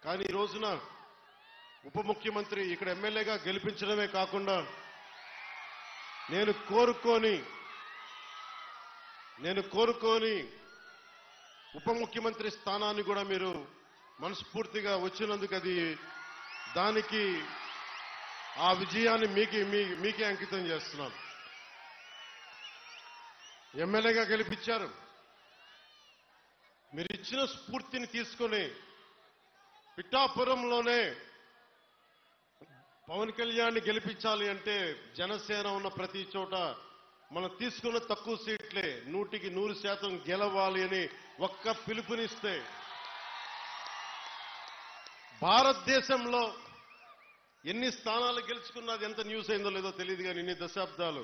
కానీ ఈ రోజున ఉప ముఖ్యమంత్రి ఇక్కడ ఎమ్మెల్యేగా గెలిపించడమే కాకుండా నేను కోరుకోని ఉప ముఖ్యమంత్రి స్థానాన్ని కూడా మీరు మనస్ఫూర్తిగా వచ్చినందుకు దానికి ఆ విజయాన్ని మీకే అంకితం చేస్తున్నాను. ఎమ్మెల్యేగా గెలిపించారు. మీరు ఇచ్చిన స్ఫూర్తిని తీసుకొని పిఠాపురంలోనే పవన్ కళ్యాణ్ గెలిపించాలి అంటే జనసేన ఉన్న ప్రతి చోట మనం తీసుకున్న తక్కువ సీట్లే 100% గెలవాలి అని ఒక్క పిలుపునిస్తే భారతదేశంలో ఎన్ని స్థానాలు గెలుచుకున్నది ఎంత న్యూస్ అయిందో లేదో తెలియదు కానీ ఇన్ని దశాబ్దాలు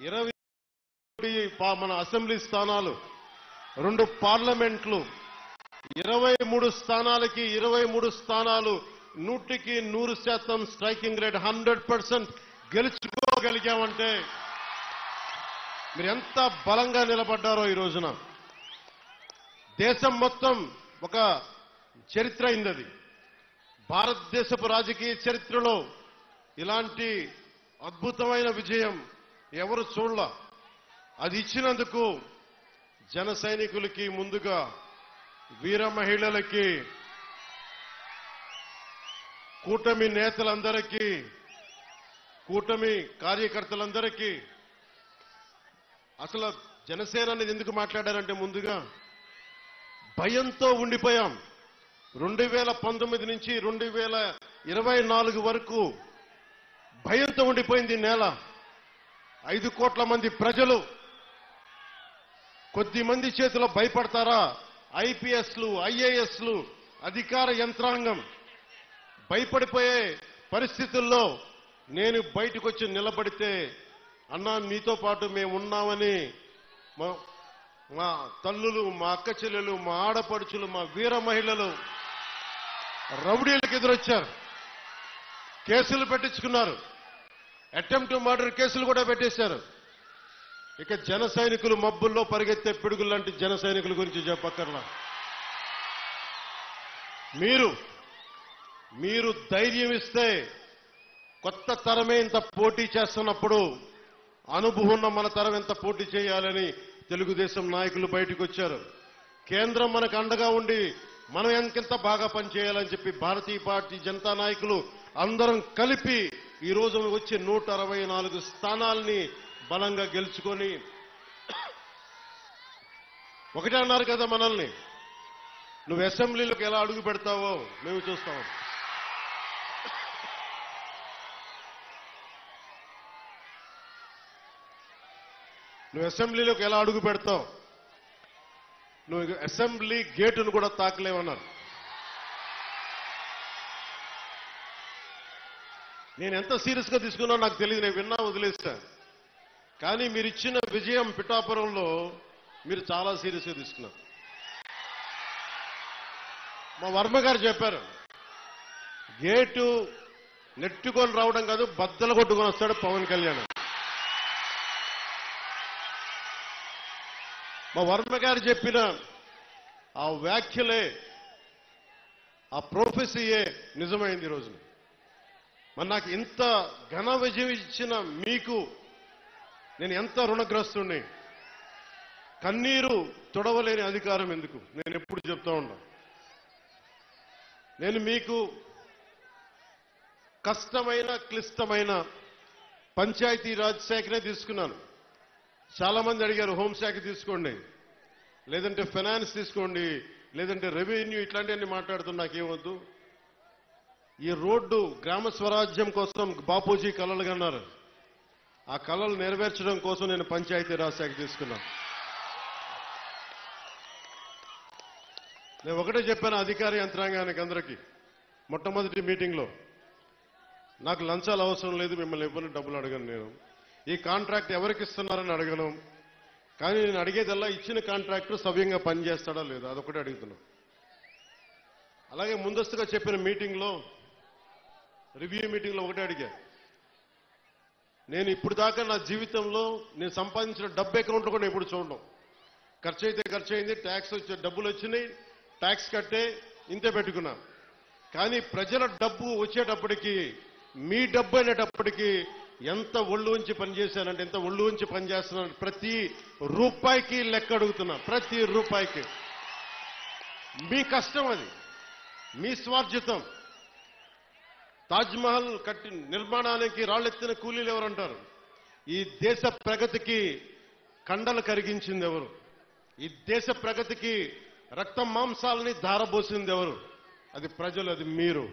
20 మన అసెంబ్లీ స్థానాలు 2 పార్లమెంట్లు 23 స్థానాలకి 23 స్థానాలు 100% స్ట్రైకింగ్ రేట్ 100% గెలుచుకోగలిగామంటే మీరు ఎంత బలంగా నిలబడ్డారో ఈ రోజున. దేశం మొత్తం ఒక చరిత్ర అయింది. భారతదేశపు రాజకీయ చరిత్రలో ఇలాంటి అద్భుతమైన విజయం ఎవరు చూడలా. అది ఇచ్చినందుకు జన సైనికులకి, ముందుగా వీర మహిళలకి, కూటమి నేతలందరికీ, కూటమి కార్యకర్తలందరికీ, అసలు జనసేన అనేది ఎందుకు మాట్లాడారంటే ముందుగా భయంతో ఉండిపోయాం. 2019 నుంచి 2024 వరకు భయంతో ఉండిపోయింది నేల. 5 కోట్ల మంది ప్రజలు కొద్ది మంది చేతిలో భయపడతారా? ఐపీఎస్లు, ఐఏఎస్లు, అధికార యంత్రాంగం భయపడిపోయే పరిస్థితుల్లో నేను బయటకు వచ్చి నిలబడితే, అన్నా మీతో పాటు మేము ఉన్నామని మా తల్లులు, మా అక్క చెల్లెలు, మా ఆడపడుచులు, మా వీర మహిళలు రౌడీలకు ఎదురొచ్చారు. కేసులు పెట్టించుకున్నారు. అటెంప్ట్ మర్డర్ కేసులు కూడా పెట్టేశారు. ఇక జన సైనికులు మబ్బుల్లో పరిగెత్తే పిడుగులు లాంటి జన సైనికుల గురించి చెప్పక్కర్లా. మీరు ధైర్యం ఇస్తే, కొత్త తరమే ఇంత పోటీ చేస్తున్నప్పుడు అనుభవం ఉన్న మన తరం ఎంత పోటీ చేయాలని తెలుగుదేశం నాయకులు బయటకు వచ్చారు. కేంద్రం మనకు అండగా ఉండి మనం ఎంకెంత బాగా పనిచేయాలని చెప్పి భారతీయ జనతా నాయకులు అందరం కలిపి ఈ రోజు వచ్చే 164 స్థానాల్ని బలంగా గెలుచుకొని, ఒకటే అన్నారు కదా మనల్ని, నువ్వు అసెంబ్లీలోకి ఎలా అడుగు పెడతావో మేము చూస్తాం. నువ్వు అసెంబ్లీలోకి ఎలా అడుగు పెడతావు, నువ్వు అసెంబ్లీ గేటును కూడా తాకలేవన్నారు. నేను ఎంత సీరియస్గా తీసుకున్నా నాకు తెలియదు, నేను విన్నా వదిలేస్తా. కానీ మీరు ఇచ్చిన విజయం పిఠాపురంలో మీరు చాలా సీరియస్గా తీసుకున్నారు. మా వర్మ గారు చెప్పారు, గేటు నెట్టుకొని రావడం కాదు, బద్దలు కొట్టుకొని వస్తాడు పవన్ కళ్యాణ్. మా వర్మ గారు చెప్పిన ఆ వ్యాఖ్యలే, ఆ ప్రొఫెసీయే నిజమైంది ఈ రోజున. మరి నాకు ఇంత ఘన విజయం ఇచ్చిన మీకు నేను ఎంత రుణగ్రస్తుని. కన్నీరు తొడవలేని అధికారం ఎందుకు, నేను ఎప్పుడు చెప్తా ఉన్నా. నేను మీకు కష్టమైన, క్లిష్టమైన పంచాయతీరాజ్ శాఖనే తీసుకున్నాను. చాలా మంది అడిగారు హోంశాఖ తీసుకోండి, లేదంటే ఫైనాన్స్ తీసుకోండి, లేదంటే రెవెన్యూ, ఇట్లాంటివన్నీ మాట్లాడుతున్నా. నాకేమొద్దు. ఈ రోడ్డు గ్రామ స్వరాజ్యం కోసం బాపూజీ కలలు కన్నారు. ఆ కలలు నెరవేర్చడం కోసం నేను పంచాయతీరాజ్ శాఖ తీసుకున్నాను. నేను ఒకటే చెప్పాను అధికార యంత్రాంగానికి అందరికీ మొట్టమొదటి మీటింగ్లో, నాకు లంచాలు అవసరం లేదు, మిమ్మల్ని ఎవరిని డబ్బులు అడగను. నేను ఈ కాంట్రాక్ట్ ఎవరికి ఇస్తున్నారని అడగను. కానీ నేను అడిగేదల్లా ఇచ్చిన కాంట్రాక్టర్ సవ్యంగా పనిచేస్తాడా లేదా, అదొకటే అడుగుతున్నా. అలాగే ముందస్తుగా చెప్పిన మీటింగ్లో, రివ్యూ మీటింగ్లో ఒకటే అడిగా, నేను ఇప్పుడు దాకా నా జీవితంలో నేను సంపాదించిన డబ్బు అకౌంట్లో కూడా ఎప్పుడు చూడడం. ఖర్చు అయితే ఖర్చు అయింది, ట్యాక్స్ వచ్చే డబ్బులు వచ్చినాయి, ట్యాక్స్ కట్టే ఇంతే పెట్టుకున్నా. కానీ ప్రజల డబ్బు వచ్చేటప్పటికి, మీ డబ్బు అనేటప్పటికి ఎంత ఒళ్ళు ఉంచి పనిచేశానంటే, ఎంత ఒళ్ళు ఉంచి పనిచేస్తున్నాను. ప్రతి రూపాయికి లెక్క అడుగుతున్నా, ప్రతి రూపాయికి. మీ కష్టం అది, మీ స్వార్జితం. తాజ్మహల్ నిర్మాణానికి రాళ్లెత్తిన కూలీలు ఎవరంటారు? ఈ దేశ ప్రగతికి కండలు కరిగించింది ఎవరు? ఈ దేశ ప్రగతికి రక్త మాంసాలని ధారబోసింది ఎవరు? అది ప్రజలు, అది మీరు.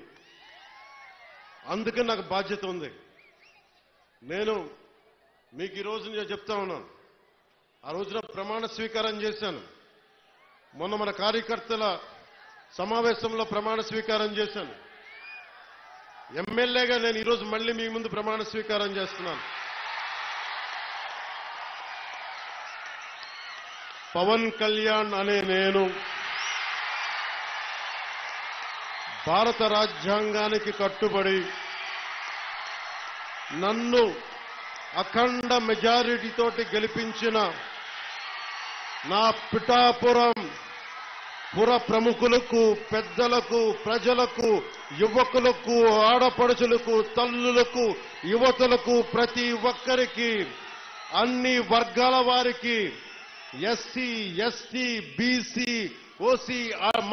అందుకని నాకు బాధ్యత ఉంది. నేను మీకు ఈ రోజు నేను చెప్తా ఉన్నాను, ఆ రోజున ప్రమాణ స్వీకారం చేశాను. మొన్న మన కార్యకర్తల సమావేశంలో ప్రమాణ స్వీకారం చేశాను. ఎమ్మెల్యేగా నేను ఈరోజు మళ్ళీ మీ ముందు ప్రమాణ స్వీకారం చేస్తున్నాను. పవన్ కళ్యాణ్ అనే నేను భారత రాజ్యాంగానికి కట్టుబడి నన్ను అఖండ మెజారిటీతోటి గెలిపించిన నా పిఠాపురం పుర ప్రముఖులకు, పెద్దలకు, ప్రజలకు, యువకులకు, ఆడపడుచులకు, తల్లులకు, యువతులకు, ప్రతి ఒక్కరికి, అన్ని వర్గాల వారికి, ఎస్సీ, ఎస్టీ, బీసీ, ఓసీ,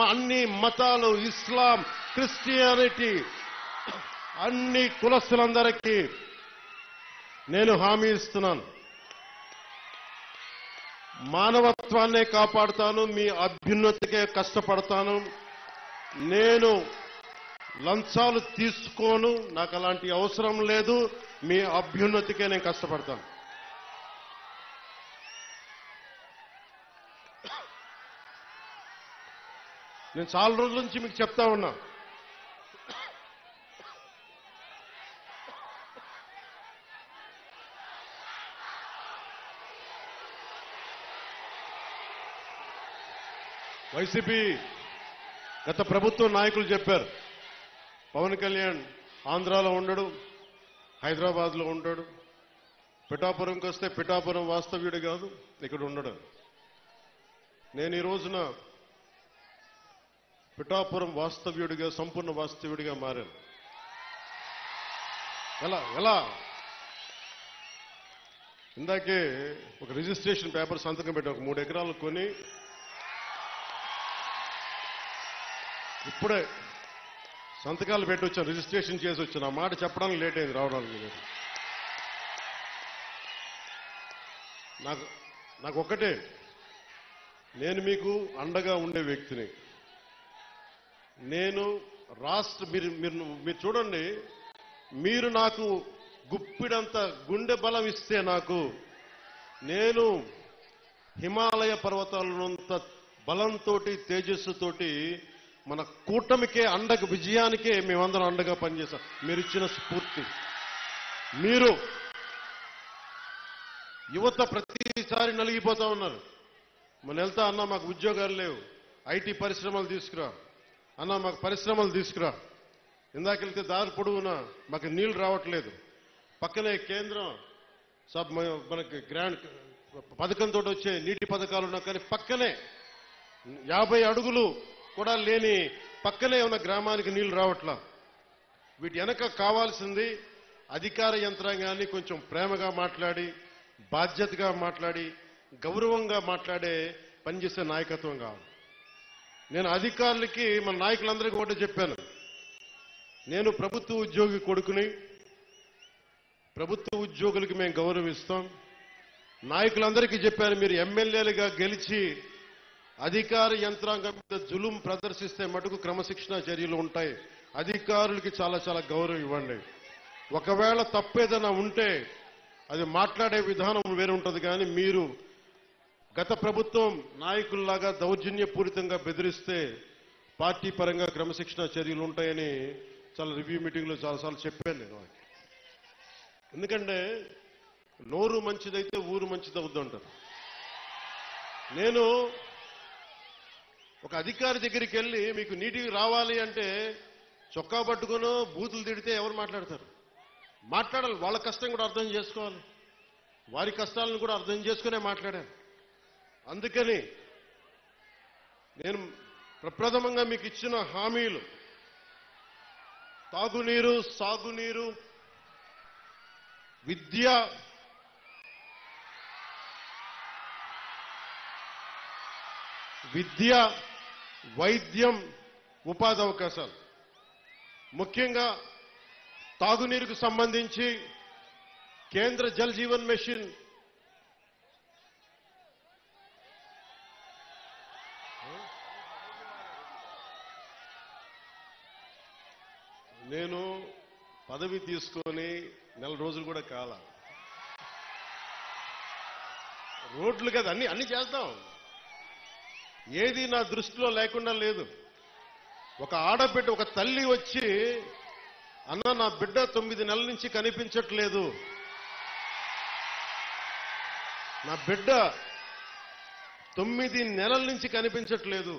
అన్ని మతాలు, ఇస్లాం, క్రిస్టియానిటీ, అన్ని కులస్తులందరికీ నేను హామీ ఇస్తున్నాను. మానవత్వాన్నే కాపాడుతాను, మీ అభ్యున్నతికే కష్టపడతాను. నేను లంచాలు తీసుకోను, నాకు అలాంటి అవసరం లేదు. మీ అభ్యున్నతికే నేను కష్టపడతాను. నేను చాలా రోజుల నుంచి మీకు చెప్తా ఉన్నా, వైసీపీ గత ప్రభుత్వ నాయకులు చెప్పారు, పవన్ కళ్యాణ్ ఆంధ్రాలో ఉండడు, హైదరాబాద్లో ఉంటాడు, పిఠాపురంకి వస్తే పిఠాపురం వాస్తవ్యుడు కాదు, ఇక్కడ ఉండడు. నేను ఈ రోజున పిఠాపురం వాస్తవ్యుడిగా, సంపూర్ణ వాస్తవ్యుడిగా మారాను. ఎలా ఇందాకే ఒక రిజిస్ట్రేషన్ పేపర్ సంతకం పెట్టి ఒక 3 ఎకరాలు కొని ఇప్పుడే సంతకాలు పెట్టి వచ్చాను, రిజిస్ట్రేషన్ చేసి వచ్చాను. ఆ మాట చెప్పడానికి లేట్ అయింది రావడానికి. నాకు ఒక్కటే, నేను మీకు అండగా ఉండే వ్యక్తిని. నేను మీరు చూడండి, మీరు నాకు గుప్పిడంత గుండె బలం ఇస్తే నాకు, నేను హిమాలయ పర్వతాలనంత బలంతో, తేజస్సుతోటి మన కూటమికే అండగా, విజయానికే మేమందరం అండగా పనిచేస్తాం. మీరు ఇచ్చిన స్ఫూర్తి. మీరు యువత ప్రతిసారి నలిగిపోతా ఉన్నారు. మన వెళ్తా అన్నా మాకు ఉద్యోగాలు లేవు, ఐటీ పరిశ్రమలు తీసుకురా అన్నా, మాకు పరిశ్రమలు తీసుకురా. ఇందాకెళ్తే దారి పొడవునా మాకు నీళ్లు రావట్లేదు. పక్కనే కేంద్రం మనకి గ్రాండ్ పథకంతో వచ్చే నీటి పథకాలు ఉన్నా, కానీ పక్కనే 50 అడుగులు కూడా లేని పక్కనే ఉన్న గ్రామానికి నీళ్లు రావట్లా. వీటి వెనక కావాల్సింది అధికార యంత్రాంగాన్ని కొంచెం ప్రేమగా మాట్లాడి, బాధ్యతగా మాట్లాడి, గౌరవంగా మాట్లాడే పనిచేసే నాయకత్వం కావాలి. నేను అధికారులకి, మన నాయకులందరికీ ఒకటి చెప్పాను, నేను ప్రభుత్వ ఉద్యోగి కొడుకుని, ప్రభుత్వ ఉద్యోగులకి మేము గౌరవిస్తాం. నాయకులందరికీ చెప్పాను, మీరు ఎమ్మెల్యేలుగా గెలిచి అధికార యంత్రాంగం మీద జులుం ప్రదర్శిస్తే మటుకు క్రమశిక్షణ చర్యలు ఉంటాయి. అధికారులకి చాలా చాలా గౌరవం ఇవ్వండి. ఒకవేళ తప్పేదైనా ఉంటే అది మాట్లాడే విధానం వేరే ఉంటుంది, కానీ మీరు గత ప్రభుత్వం నాయకుల్లాగా దౌర్జన్యపూరితంగా బెదిరిస్తే పార్టీ పరంగా క్రమశిక్షణ చర్యలు ఉంటాయని చాలా రివ్యూ మీటింగ్లో చాలాసార్లు చెప్పాను నేను. ఎందుకంటే నోరు మంచిదైతే ఊరు మంచిది అవుద్దంటారు. నేను ఒక అధికారి దగ్గరికి వెళ్ళి మీకు నీటికి రావాలి అంటే చొక్కా పట్టుకునో బూతులు తిడితే ఎవరు మాట్లాడతారు? మాట్లాడాలి, వాళ్ళ కష్టం కూడా అర్థం చేసుకోవాలి, వారి కష్టాలను కూడా అర్థం చేసుకునే మాట్లాడాను. అందుకని నేను ప్రప్రథమంగా మీకు ఇచ్చిన హామీలు తాగునీరు, సాగునీరు, విద్య, వైద్యం, ఉపాధి అవకాశాలు. ముఖ్యంగా తాగునీరుకు సంబంధించి కేంద్ర జల్ జీవన్ మిషన్ నేను పదవి తీసుకొని నెల రోజులు కూడా కాల. రోడ్లు కదా అన్ని చేద్దాం. ఏది నా దృష్టిలో లేకుండా లేదు. ఒక ఆడబిడ్డ, ఒక తల్లి వచ్చి, అన్న నా బిడ్డ 9 నెలల నుంచి కనిపించట్లేదు, నా బిడ్డ 9 నెలల నుంచి కనిపించట్లేదు,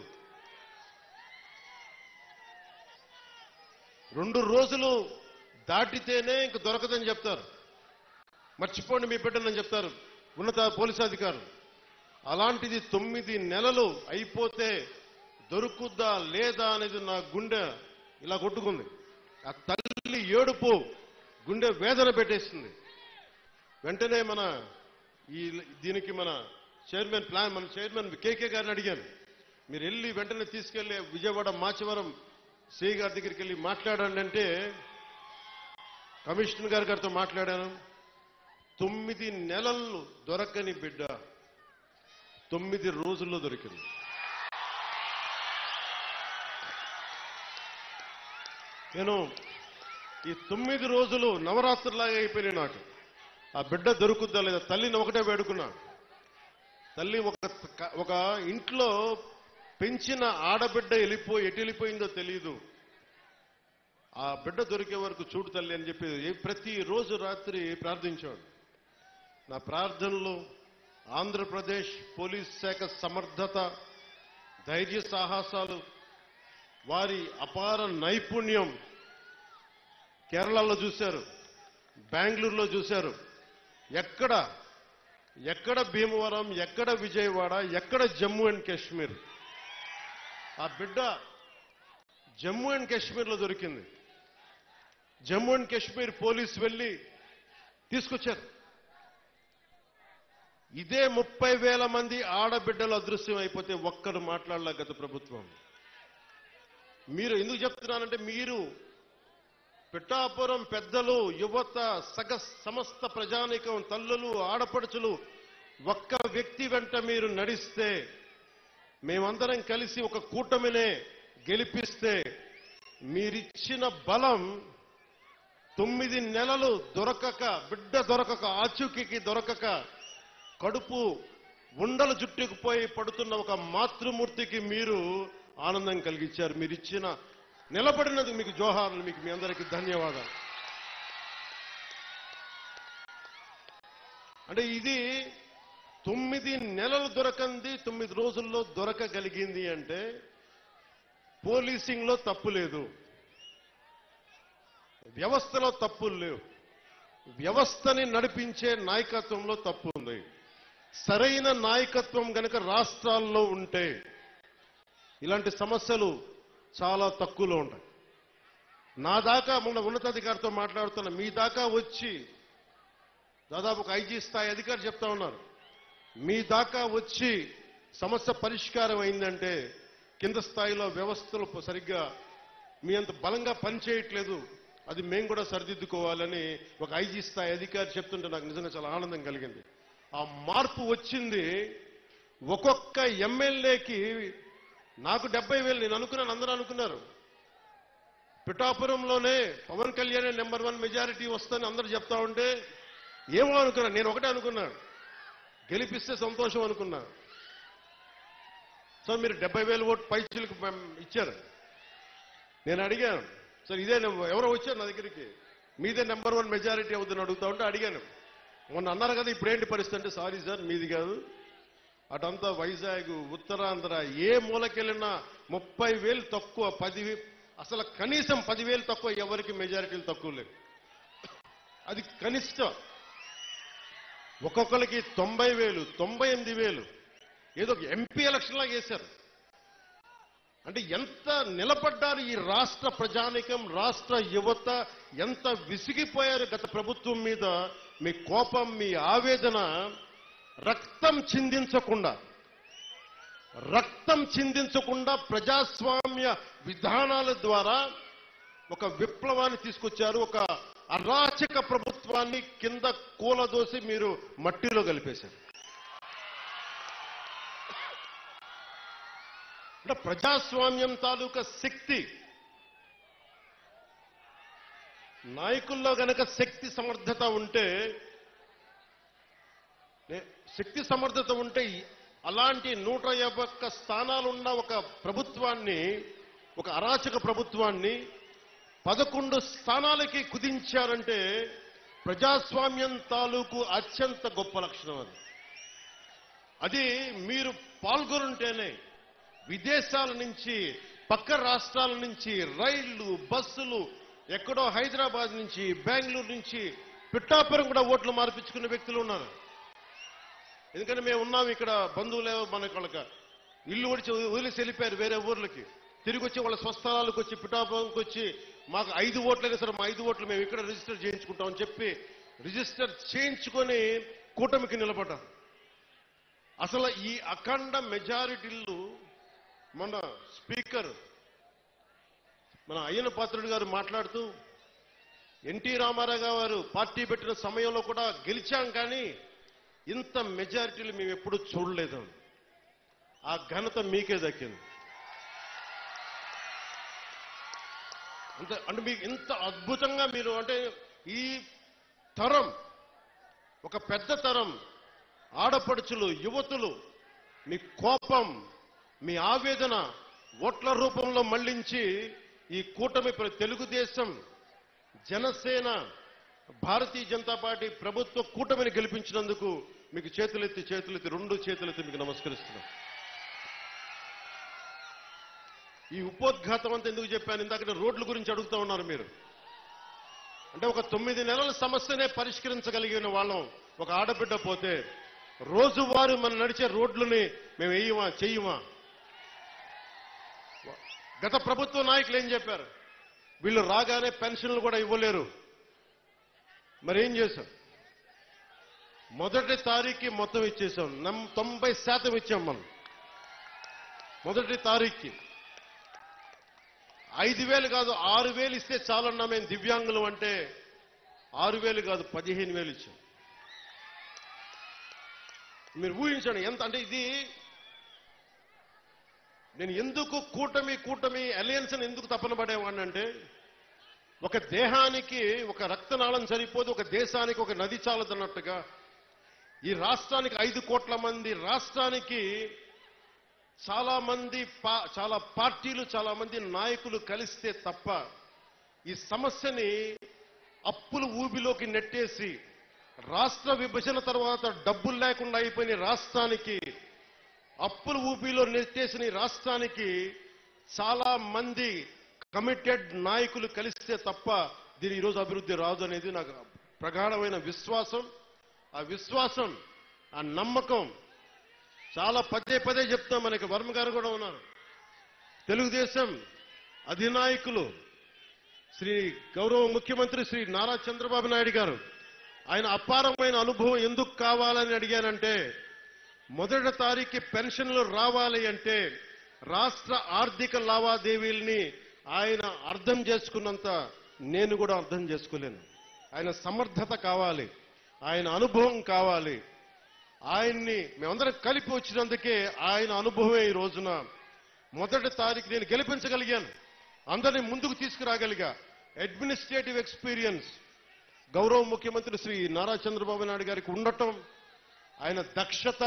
2 రోజులు దాటితేనే ఇంక దొరకదని చెప్తారు, మర్చిపోండి మీ బిడ్డనని చెప్తారు ఉన్నత పోలీసు అధికారులు. అలాంటిది 9 నెలలు అయిపోతే దొరుకుద్దా లేదా అనేది నా గుండె ఇలా కొట్టుకుంది. ఆ తల్లి ఏడుపు గుండె వేదన పెట్టేస్తుంది. వెంటనే దీనికి మన చైర్మన్ కేకే గారిని అడిగాను, మీరు వెళ్ళి వెంటనే తీసుకెళ్లి విజయవాడ మాచవరం సిఐ గారి దగ్గరికి వెళ్ళి మాట్లాడండి అంటే కమిషనర్ గారితో మాట్లాడాను. 9 నెలలు దొరకని బిడ్డ 9 రోజుల్లో దొరికింది. నేను ఈ 9 రోజులు నవరాత్రులాగా అయిపోయినాయి నాకు. ఆ బిడ్డ దొరుకుద్దా లేదా తల్లిని ఒకటే వేడుకున్నా. తల్లి ఒక ఇంట్లో పెంచిన ఆడబిడ్డ ఎటు వెళ్ళిపోయిందో తెలియదు. ఆ బిడ్డ దొరికే వరకు చూడు తల్లి అని చెప్పి ప్రతిరోజు రాత్రి ప్రార్థించాడు. నా ప్రార్థనలు ఆంధ్రప్రదేశ్ పోలీస్ శాఖ సమర్థత, ధైర్య సాహసాలు, వారి అపార నైపుణ్యం కేరళలో చూశారు, బెంగళూరులో చూశారు. ఎక్కడ భీమవరం, ఎక్కడ విజయవాడ, ఎక్కడ జమ్మూ అండ్ కాశ్మీర్. ఆ బిడ్డ జమ్మూ అండ్ కాశ్మీర్లో దొరికింది. జమ్మూ అండ్ కాశ్మీర్ పోలీసు వెళ్ళి తీసుకొచ్చారు. ఇదే 30,000 మంది ఆడబిడ్డలు అదృశ్యం అయిపోతే ఒక్కడు మాట్లాడలే గత ప్రభుత్వం. మీరు ఎందుకు చెప్తున్నానంటే, మీరు పిఠాపురం పెద్దలు, యువత, సమస్త ప్రజానీకం, తల్లులు, ఆడపడుచులు ఒక్క వ్యక్తి వెంట మీరు నడిస్తే, మేమందరం కలిసి ఒక కూటమినే గెలిపిస్తే, మీరిచ్చిన బలం 9 నెలలు దొరకక, బిడ్డ దొరకక, ఆచూకీకి దొరకక, కడుపు ఉండలు జుట్టుకుపోయి పడుతున్న ఒక మాతృమూర్తికి మీరు ఆనందం కలిగించారు. మీరిచ్చిన నిలబడినందుకు మీకు జోహార్లు, మీకు మీ అందరికీ ధన్యవాదాలు. అంటే ఇది 9 నెలలు దొరకంది 9 రోజుల్లో దొరకగలిగింది అంటే పోలీసింగ్లో తప్పు లేదు, వ్యవస్థలో తప్పులు లేవు, వ్యవస్థని నడిపించే నాయకత్వంలో తప్పు ఉంది. సరైన నాయకత్వం గనక రాష్ట్రాల్లో ఉంటే ఇలాంటి సమస్యలు చాలా తక్కువలో ఉంటాయి. నా దాకా మొన్న ఉన్నతాధికారితో మాట్లాడుతున్న మీ దాకా వచ్చి దాదాపు ఒక ఐజీ స్థాయి అధికారి చెప్తా ఉన్నారు, మీ దాకా వచ్చి సమస్య పరిష్కారం అయిందంటే కింద స్థాయిలో వ్యవస్థలు సరిగ్గా మీ అంత బలంగా పనిచేయట్లేదు, అది మేము కూడా సరిదిద్దుకోవాలని ఒక ఐజీ స్థాయి అధికారి చెప్తుంటే నాకు నిజంగా చాలా ఆనందం కలిగింది. ఆ మార్పు వచ్చింది. ఒక్కొక్క ఎమ్మెల్యేకి నాకు 70,000 నేను అనుకున్నాను, అందరూ అనుకున్నారు. పిఠాపురంలోనే పవన్ కళ్యాణ్ నెంబర్ 1 మెజారిటీ వస్తుందని అందరూ చెప్తా ఉంటే ఏమో అనుకున్నా, నేను ఒకటే అనుకున్నాను, గెలిపిస్తే సంతోషం అనుకున్నా. సో మీరు 70,000 ఓటు పైచీలకు ఇచ్చారు. నేను అడిగాను, సార్ ఇదే ఎవరో వచ్చారు నా దగ్గరికి, మీదే నెంబర్ 1 మెజారిటీ అవుతుందని అడుగుతా ఉంటే అడిగాను, మొన్న అన్నారు కదా ఇప్పుడేంటి పరిస్థితి అంటే, సారీ సార్ మీది కాదు, అటంతా వైజాగ్, ఉత్తరాంధ్ర ఏ మూలకెళ్ళినా 30,000 తక్కువ, 10,000 అసలు కనీసం 10,000 తక్కువ, ఎవరికి మెజారిటీలు తక్కువ లేవు. అది కనిష్టం. ఒక్కొక్కరికి 90,000, 98,000 ఏదో ఎంపీ ఎలక్షన్ లాగా వేశారు. అంటే ఎంత నిలబడ్డారు ఈ రాష్ట్ర ప్రజానికం, రాష్ట్ర యువత ఎంత విసిగిపోయారు గత ప్రభుత్వం మీద. మీ కోపం, మీ ఆవేదన రక్తం చిందించకుండా ప్రజాస్వామ్య విధానాల ద్వారా ఒక విప్లవాన్ని తీసుకొచ్చారు. ఒక అరాచక ప్రభుత్వాన్ని కింద కూలదోసి మీరు మట్టిలో కలిపేశారు. అంటే ప్రజాస్వామ్యం తాలూకా శక్తి, నాయకుల్లో గనక శక్తి సమర్థత ఉంటే అలాంటి 151 స్థానాలున్న ఒక ప్రభుత్వాన్ని, ఒక అరాచక ప్రభుత్వాన్ని 11 స్థానాలకి కుదించారంటే ప్రజాస్వామ్యం తాలూకు అత్యంత గొప్ప లక్షణం అది. అది మీరు పాల్గొనుంటేనే విదేశాల నుంచి, పక్క రాష్ట్రాల నుంచి రైళ్లు, బస్సులు, ఎక్కడో హైదరాబాద్ నుంచి, బెంగళూరు నుంచి, పిఠాపురం కూడా ఓట్లు మార్పించుకునే వ్యక్తులు ఉన్నారు. ఎందుకంటే మేము ఉన్నాం ఇక్కడ, బంధువులు మనకి వాళ్ళకి ఇల్లు వదిలేసి వెళ్ళిపోయారు వేరే ఊర్లకి. తిరిగి వచ్చి వాళ్ళ స్వస్థలాలకు వచ్చి, పిఠాపురంకి వచ్చి మాకు 5 ఓట్లైనా సరే మా 5 ఓట్లు మేము ఇక్కడ రిజిస్టర్ చేయించుకుంటామని చెప్పి రిజిస్టర్ చేయించుకొని కూటమికి నిలబడ్డారు. అసలు ఈ అఖండ మెజారిటీలు మన స్పీకర్ మన అయ్యన పాత్రుడు గారు మాట్లాడుతూ, ఎన్టీ రామారావు గారు పార్టీ పెట్టిన సమయంలో కూడా గెలిచాం కానీ ఇంత మెజారిటీలు మేము ఎప్పుడూ చూడలేదు. ఆ ఘనత మీకే దక్కింది. అంటే మీకు ఇంత అద్భుతంగా మీరు, అంటే ఈ తరం, ఒక పెద్ద తరం ఆడపడుచులు, యువతులు మీ కోపం, మీ ఆవేదన ఓట్ల రూపంలో మళ్లించి ఈ కూటమి, తెలుగుదేశం, జనసేన, భారతీయ జనతా పార్టీ ప్రభుత్వ కూటమిని గెలిపించినందుకు మీకు చేతులెత్తి 2 చేతులెత్తి మీకు నమస్కరిస్తున్నాం. ఈ ఉపోద్ఘాతం అంతా ఎందుకు చెప్పాను? ఇందాక రోడ్ల గురించి అడుగుతా ఉన్నారు మీరు. అంటే ఒక 9 నెలల సమస్యనే పరిష్కరించగలిగిన వాళ్ళం ఒక ఆడబిడ్డ పోతే, రోజువారు మనం నడిచే రోడ్లని మేము వేయమా, చెయ్యమా? గత ప్రభుత్వ నాయకులు ఏం చెప్పారు? వీళ్ళు రాగానే పెన్షన్లు కూడా ఇవ్వలేరు. మరి ఏం చేశాం? మొదటి తారీఖుకి మొత్తం ఇచ్చేసాం. 90% ఇచ్చాం మనం మొదటి తారీఖుకి. 5,000 కాదు 6,000 ఇస్తే చాలన్నా మేము దివ్యాంగులు అంటే 6,000 కాదు 15,000 ఇచ్చాం. మీరు ఊహించండి ఎంత. అంటే ఇది నేను ఎందుకు కూటమి అలయన్స్ అని ఎందుకు తపన పడేవాడిని అంటే, ఒక దేహానికి ఒక రక్తనాళం సరిపోదు, ఒక దేశానికి ఒక నది చాలదన్నట్టుగా ఈ రాష్ట్రానికి 5 కోట్ల మంది, రాష్ట్రానికి చాలా పార్టీలు, చాలా మంది నాయకులు కలిస్తే తప్ప ఈ సమస్యని అప్పులు ఊబిలోకి నెట్టేసి, రాష్ట్ర విభజన తర్వాత డబ్బులు లేకుండా అయిపోయిన రాష్ట్రానికి, అప్పుల ఊబిలో నెట్టేసిన రాష్ట్రానికి చాలా మంది కమిటెడ్ నాయకులు కలిస్తే తప్ప దీని ఈరోజు అభివృద్ధి రాదు అనేది నాకు ప్రగాఢమైన విశ్వాసం. ఆ విశ్వాసం, ఆ నమ్మకం చాలా పదే చెప్తాం. మనకి వర్మ గారు కూడా ఉన్నారు. తెలుగుదేశం అధినాయకులు శ్రీ గౌరవ ముఖ్యమంత్రి శ్రీ నారా చంద్రబాబు నాయుడు గారు, ఆయన అపారమైన అనుభవం ఎందుకు కావాలని అడిగానంటే, మొదటి తారీఖు పెన్షన్లు రావాలి అంటే రాష్ట్ర ఆర్థిక లావాదేవీల్ని ఆయన అర్థం చేసుకున్నంత నేను కూడా అర్థం చేసుకోలేను. ఆయన సమర్థత కావాలి, ఆయన అనుభవం కావాలి. ఆయన్ని మేమందరం కలిపి వచ్చినందుకే ఆయన అనుభవమే ఈ రోజున మొదటి తారీఖు నేను గెలిపించగలిగాను, అందరినీ ముందుకు తీసుకురాగలిగా. అడ్మినిస్ట్రేటివ్ ఎక్స్పీరియన్స్ గౌరవ ముఖ్యమంత్రి శ్రీ నారా చంద్రబాబు నాయుడు గారికి ఉండటం, ఆయన దక్షత.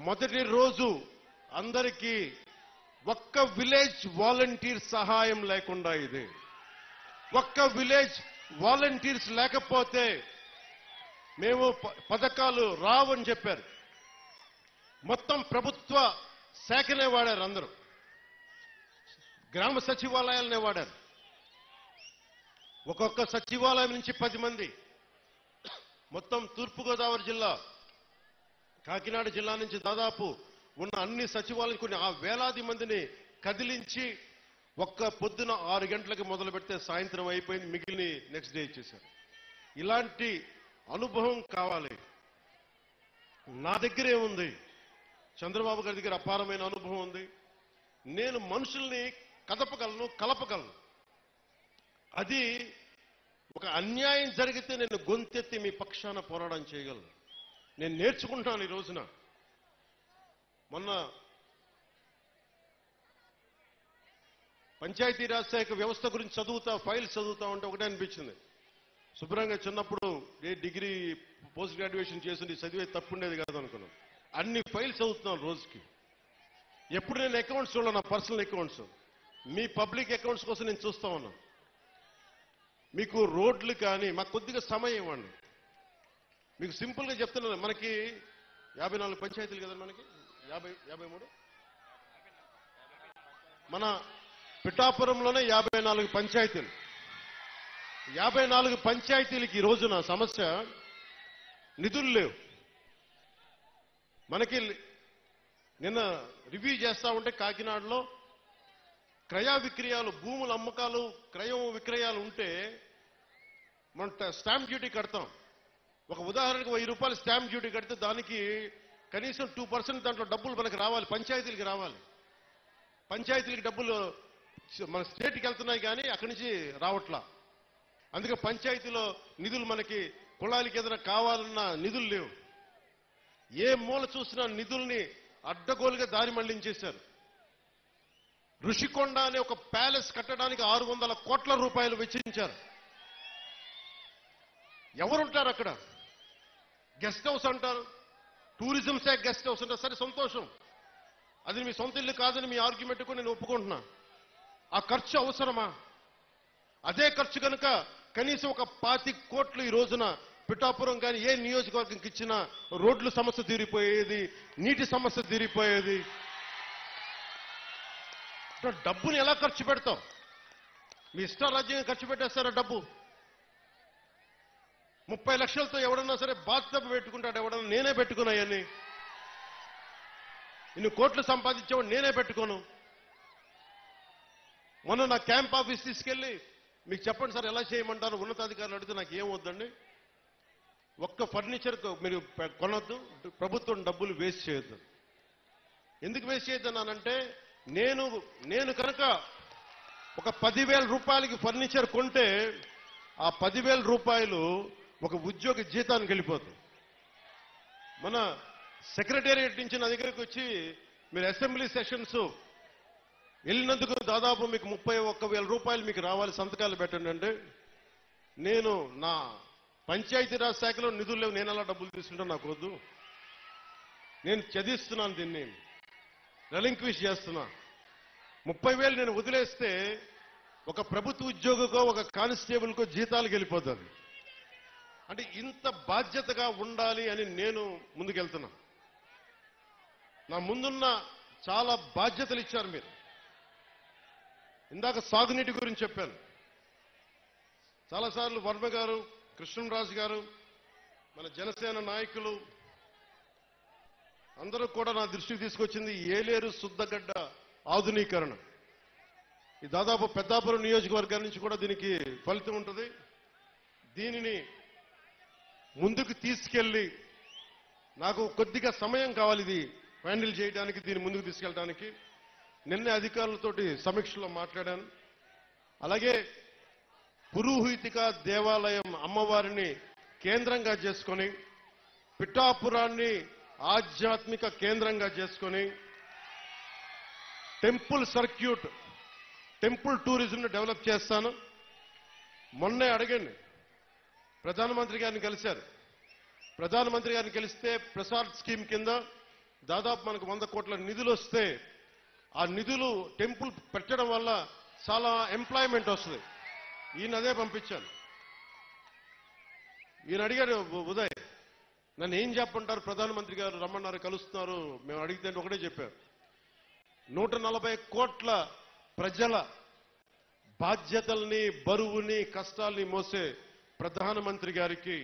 మొదటి రోజు అందరికీ ఒక్క విలేజ్ వాలంటీర్ సహాయం లేకుండా, ఇది ఒక్క విలేజ్ వాలంటీర్స్ లేకపోతే మేము పథకాలు రావని చెప్పారు. మొత్తం ప్రభుత్వ శాఖనే వాడారు, అందరూ గ్రామ సచివాలయాలనే వాడారు. ఒక్కొక్క సచివాలయం నుంచి 10 మంది. మొత్తం తూర్పుగోదావరి జిల్లా, కాకినాడ జిల్లా నుంచి దాదాపు ఉన్న అన్ని సచివాలయం, కొన్ని వేలాది మందిని కదిలించి ఒక్క పొద్దున 6 గంటలకు మొదలు పెడితే సాయంత్రం అయిపోయింది, మిగిలిన నెక్స్ట్ డే ఇచ్చేశారు. ఇలాంటి అనుభవం కావాలి. నా దగ్గరే ఉంది, చంద్రబాబు గారి దగ్గర అపారమైన అనుభవం ఉంది. నేను మనుషుల్ని కదపగలను, కలపగలను. అది ఒక అన్యాయం జరిగితే నేను గొంతెత్తి మీ పక్షాన పోరాటం చేయగలను. నేను నేర్చుకుంటాను ఈ రోజున. మొన్న పంచాయతీరాజ్ శాఖ వ్యవస్థ గురించి ఫైల్స్ చదువుతా ఉంటే ఒకటే అనిపించింది. శుభ్రంగా చిన్నప్పుడు డిగ్రీ పోస్ట్ గ్రాడ్యుయేషన్ చేసి చదివే తప్పుండేది కాదు అనుకున్నాను. అన్ని ఫైల్స్ చదువుతున్నాను రోజుకి. ఎప్పుడు నేను అకౌంట్స్ చూడాలి, నా పర్సనల్ అకౌంట్స్, మీ పబ్లిక్ అకౌంట్స్ కోసం నేను చూస్తా ఉన్నాను. మీకు రోడ్లు కానీ మాకు కొద్దిగా సమయం ఇవ్వండి. మీకు సింపుల్గా చెప్తున్నాను, మనకి 54 పంచాయతీలు కదా, మనకి 53 మన పిఠాపురంలోనే 54 పంచాయతీలు. 54 పంచాయతీలకి ఈ రోజున సమస్య నిధులు లేవు. మనకి నిన్న రివ్యూ చేస్తా ఉంటే కాకినాడలో క్రయ విక్రయాలు, భూముల అమ్మకాలు, క్రయం విక్రయాలు ఉంటే మనం స్టాంప్ డ్యూటీ కడతాం. ఒక ఉదాహరణకు 1000 రూపాయలు స్టాంప్ డ్యూటీ కడితే దానికి కనీసం 2% దాంట్లో డబ్బులు మనకు రావాలి, పంచాయతీలకి రావాలి. పంచాయతీలకి డబ్బులు మన స్టేట్కి వెళ్తున్నాయి కానీ అక్కడి నుంచి రావట్లా. అందుకే పంచాయతీలో నిధులు మనకి కుళాయిలకి ఏదైనా కావాలన్నా నిధులు లేవు. ఏ మూల చూసినా నిధుల్ని అడ్డగోలుగా దారి మళ్లించేశారు. ఋషికొండ అనే ఒక ప్యాలెస్ కట్టడానికి 600 కోట్ల రూపాయలు వెచ్చించారు. ఎవరుంటారు అక్కడ? గెస్ట్ హౌస్ అంటారు, టూరిజం శాఖ గెస్ట్ హౌస్ అంటారు. సరే, సంతోషం, అది మీ సొంత ఇల్లు కాదని మీ ఆర్గ్యుమెంట్ కూడా నేను ఒప్పుకుంటున్నా. ఆ ఖర్చు అవసరమా? అదే ఖర్చు కనుక కనీసం ఒక 25 కోట్లు ఈ రోజున పిఠాపురం కానీ ఏ నియోజకవర్గంకి ఇచ్చినా రోడ్ల సమస్య తీరిపోయేది, నీటి సమస్య తీరిపోయేది. డబ్బుని ఎలా ఖర్చు పెడతాం? మీ ఇష్టారాజ్యంగా ఖర్చు పెట్టేస్తారా డబ్బు? 30 లక్షలతో ఎవడన్నా సరే బాత్టబ్ పెట్టుకుంటాడు, ఎవడన్నా. నేనే పెట్టుకున్నాయని. ఇన్ని కోట్లు సంపాదించేవాడు నేనే పెట్టుకోను. మొన్న నా క్యాంప్ ఆఫీస్ తీసుకెళ్లి మీకు చెప్పండి సార్ ఎలా చేయమంటారు ఉన్నతాధికారులు అడిగితే నాకు ఏం వద్దండి, ఒక్క ఫర్నిచర్ మీరు కొనొద్దు, ప్రభుత్వం డబ్బులు వేస్ట్ చేయొద్దు. ఎందుకు వేస్ట్ చేయొద్దన్నానంటే నేను కనుక ఒక 10,000 రూపాయలకి ఫర్నిచర్ కొంటే ఆ 10,000 రూపాయలు ఒక ఉద్యోగి జీతానికి వెళ్ళిపోతుంది. మన సెక్రటేరియట్ నుంచి నా దగ్గరికి వచ్చి మీరు అసెంబ్లీ సెషన్స్ వెళ్ళినందుకు దాదాపు మీకు 31,000 రూపాయలు మీకు రావాలి, సంతకాలు పెట్టండి అంటే, నేను నా పంచాయతీరాజ్ శాఖలో నిధులు లేవు, నేను అలా డబ్బులు తీసుకుంటా, నాకు వద్దు. నేను చదివిస్తున్నాను, దీన్ని రెలింక్విష్ చేస్తున్నా. 30,000 నేను వదిలేస్తే ఒక ప్రభుత్వ ఉద్యోగికో ఒక కానిస్టేబుల్కో జీతాలకు వెళ్ళిపోతుంది. అంటే ఇంత బాధ్యతగా ఉండాలి అని నేను ముందుకెళ్తున్నా. నా ముందున్న చాలా బాధ్యతలు ఇచ్చారు మీరు. ఇందాక సాగునీటి గురించి చెప్పాను. చాలాసార్లు వర్మ గారు, కృష్ణరాజు గారు, మన జనసేన నాయకులు అందరూ కూడా నా దృష్టికి తీసుకొచ్చింది ఏలేరు శుద్ధగడ్డ ఆధునీకరణ. ఈ దాదాపు పెద్దాపురం నియోజకవర్గం నుంచి కూడా దీనికి ఫలితం ఉంటుంది. దీనిని ముందుకు తీసుకెళ్లి నాకు కొద్దిగా సమయం కావాలి ఇది హ్యాండిల్ చేయడానికి, దీన్ని ముందుకు తీసుకెళ్ళడానికి. నిన్నే అధికారులతోటి సమీక్షలో మాట్లాడాను. అలాగే పురోహితిక దేవాలయం అమ్మవారిని కేంద్రంగా చేసుకొని పిఠాపురాన్ని ఆధ్యాత్మిక కేంద్రంగా చేసుకొని టెంపుల్ సర్క్యూట్, టెంపుల్ టూరిజంను డెవలప్ చేస్తాను. మొన్నే అడగండి, ప్రధానమంత్రి గారిని కలిశారు. ప్రధానమంత్రి గారిని కలిస్తే ప్రసాద్ స్కీమ్ కింద దాదాపు మనకు 100 కోట్ల నిధులు వస్తే ఆ నిధులు టెంపుల్ పెట్టడం వల్ల చాలా ఎంప్లాయ్మెంట్ వస్తుంది. ఈయన అదే పంపించాను. ఈయన అడిగారు, ఉదయ్ నన్ను ఏం చెప్పంటారు, ప్రధానమంత్రి గారు రమ్మన్నారు, కలుస్తున్నారు. మేము అడిగితే ఒకటే చెప్పారు, 140 కోట్ల ప్రజల బాధ్యతల్ని, బరువుని, కష్టాల్ని మోసే ప్రధానమంత్రి గారికి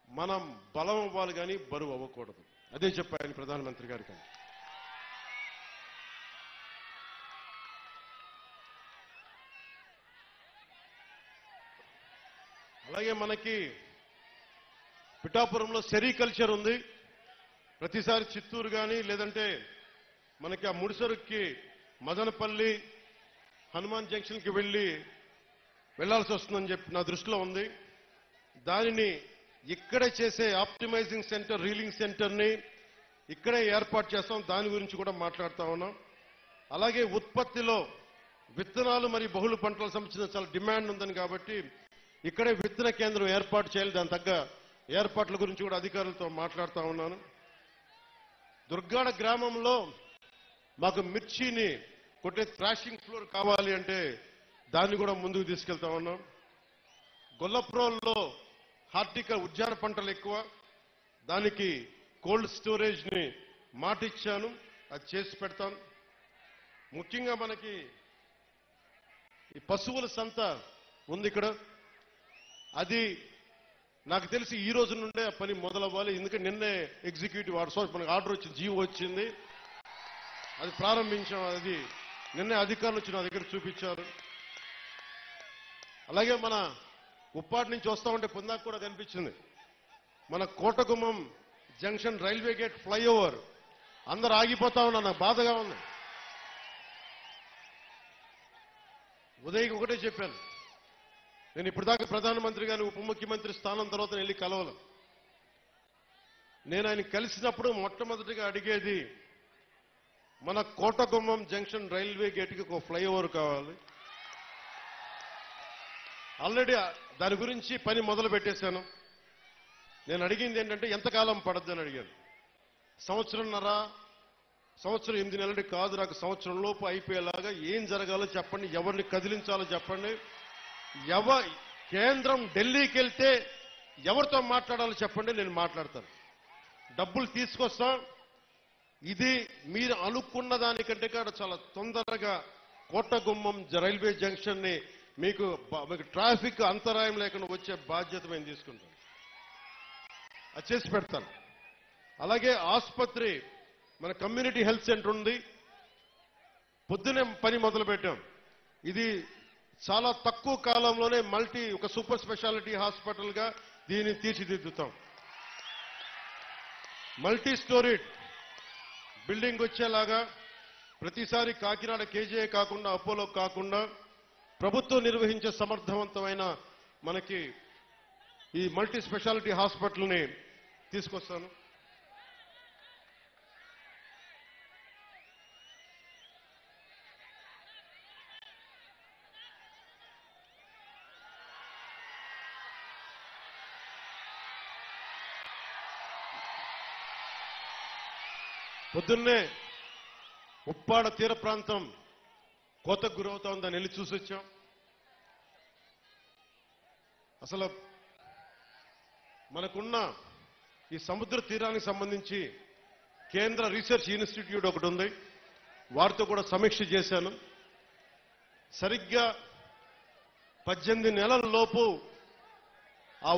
మనం బలం అవ్వాలి కానీ బరువు అవ్వకూడదు. అదే చెప్పాను ప్రధానమంత్రి గారికి. అలాగే మనకి పిఠాపురంలో సెరికల్చర్ ఉంది. ప్రతిసారి చిత్తూరు కానీ లేదంటే మనకి ఆ ముడిసరుక్కి మదనపల్లి హనుమాన్ జంక్షన్కి వెళ్లాల్సి వస్తుందని చెప్పి నా దృష్టిలో ఉంది. దానిని ఇక్కడే చేసే ఆప్టిమైజింగ్ సెంటర్, రీలింగ్ సెంటర్ని ఇక్కడే ఏర్పాటు చేస్తాం. దాని గురించి కూడా మాట్లాడుతా ఉన్నాం. అలాగే ఉత్పత్తిలో విత్తనాలు మరియు బహుళ పంటలకు సంబంధించిన చాలా డిమాండ్ ఉందని కాబట్టి ఇక్కడే విత్తన కేంద్రం ఏర్పాటు చేయాలి. దాని తగ్గ ఏర్పాట్ల గురించి కూడా అధికారులతో మాట్లాడుతూ ఉన్నాను. దుర్గాడ గ్రామంలో మాకు మిర్చిని కొట్టే థ్రాషింగ్ ఫ్లోర్ కావాలి అంటే దాన్ని కూడా ముందుకు తీసుకెళ్తా ఉన్నాం. గొల్లప్రోల్లో ఉద్యాన పంటలు ఎక్కువ, దానికి కోల్డ్ స్టోరేజ్ ని మాటిచ్చాను, అది చేసి పెడతాను. ముఖ్యంగా మనకి ఈ పశువుల సంత ఉంది ఇక్కడ. అది నాకు తెలిసి ఈ రోజు నుండే ఆ పని మొదలవ్వాలి. ఎందుకంటే నిన్నే ఎగ్జిక్యూటివ్ మనకు ఆర్డర్ వచ్చింది, జీవో వచ్చింది, అది ప్రారంభించాం. అది నిన్నే అధికారులు వచ్చి నా దగ్గర చూపించారు. అలాగే మన ఉప్పాటి నుంచి వస్తా ఉంటే పొందాక కూడా కనిపించింది మన Kotagummam junction railway gate flyover. అందరు ఆగిపోతా ఉన్నా, నాకు బాధగా ఉంది. ఉదయ్కి ఒకటే చెప్పాను, నేను ఇప్పటిదాకా ప్రధానమంత్రి గారిని ఉప ముఖ్యమంత్రి స్థానం తర్వాత వెళ్ళి కలవను. నేను ఆయన కలిసినప్పుడు మొట్టమొదటిగా అడిగేది మన కోటగుమ్మం జంక్షన్ రైల్వే గేట్కి ఒక ఫ్లైఓవర్ కావాలి. ఆల్రెడీ దాని గురించి పని మొదలు పెట్టేశాను. నేను అడిగింది ఏంటంటే ఎంతకాలం పడద్దని అడిగాను. సంవత్సరంన్నర, సంవత్సరం 8 నెలలు కాదు, నాకు సంవత్సరం లోపు అయిపోయేలాగా ఏం జరగాలో చెప్పండి, ఎవరిని కదిలించాలో చెప్పండి, కేంద్రం ఢిల్లీకి వెళ్తే ఎవరితో మాట్లాడాలో చెప్పండి, నేను మాట్లాడతాను, డబ్బులు తీసుకొస్తాం. ఇది మీరు అనుకున్న దానికంటే కూడా చాలా తొందరగా కోటగుమ్మం రైల్వే జంక్షన్ ని మీకు ట్రాఫిక్ అంతరాయం లేకుండా వచ్చే బాధ్యత మేము తీసుకుంటాం, అది చేసి పెడతాను. అలాగే ఆసుపత్రి, మన కమ్యూనిటీ హెల్త్ సెంటర్ ఉంది, పొద్దునే పని మొదలు పెట్టాం. ఇది చాలా తక్కువ కాలంలోనే ఒక సూపర్ స్పెషాలిటీ హాస్పిటల్ గా దీన్ని తీర్చిదిద్దుతాం. మల్టీ స్టోరీడ్ బిల్డింగ్ వచ్చేలాగా ప్రతిసారి కాకినాడ కేజీఐ కాకుండా, అపోలో కాకుండా ప్రభుత్వం నిర్వహించే సమర్థవంతమైన మనకి ఈ మల్టీ స్పెషాలిటీ హాస్పిటల్ని తీసుకొస్తాను. పొద్దున్నే ఉప్పాడ తీర ప్రాంతం కోతకు గురవుతా ఉందని వెళ్ళి చూసి వచ్చాం. అసలు మనకున్న ఈ సముద్ర తీరానికి సంబంధించి కేంద్ర రీసెర్చ్ ఇన్స్టిట్యూట్ ఒకటి ఉంది, వారితో కూడా సమీక్ష చేశాను. సరిగ్గా 18 నెలల లోపు ఆ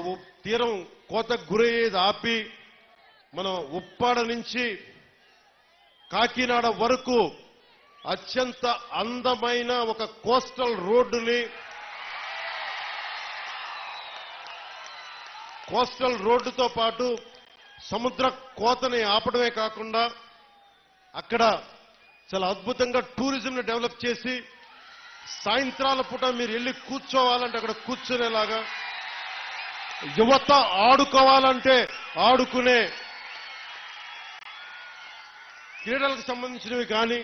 తీరం కోతకు గురయ్యేది ఆపి మనం ఉప్పాడ నుంచి కాకినాడ వరకు అత్యంత అందమైన ఒక కోస్టల్ రోడ్డుతో పాటు సముద్ర కోతని ఆపడమే కాకుండా అక్కడ చాలా అద్భుతంగా టూరిజంని డెవలప్ చేసి సాయంత్రాల పూట మీరు వెళ్ళి కూర్చోవాలంటే అక్కడ కూర్చునేలాగా, యువత ఆడుకోవాలంటే ఆడుకునే క్రీడలకు సంబంధించినవి కానీ,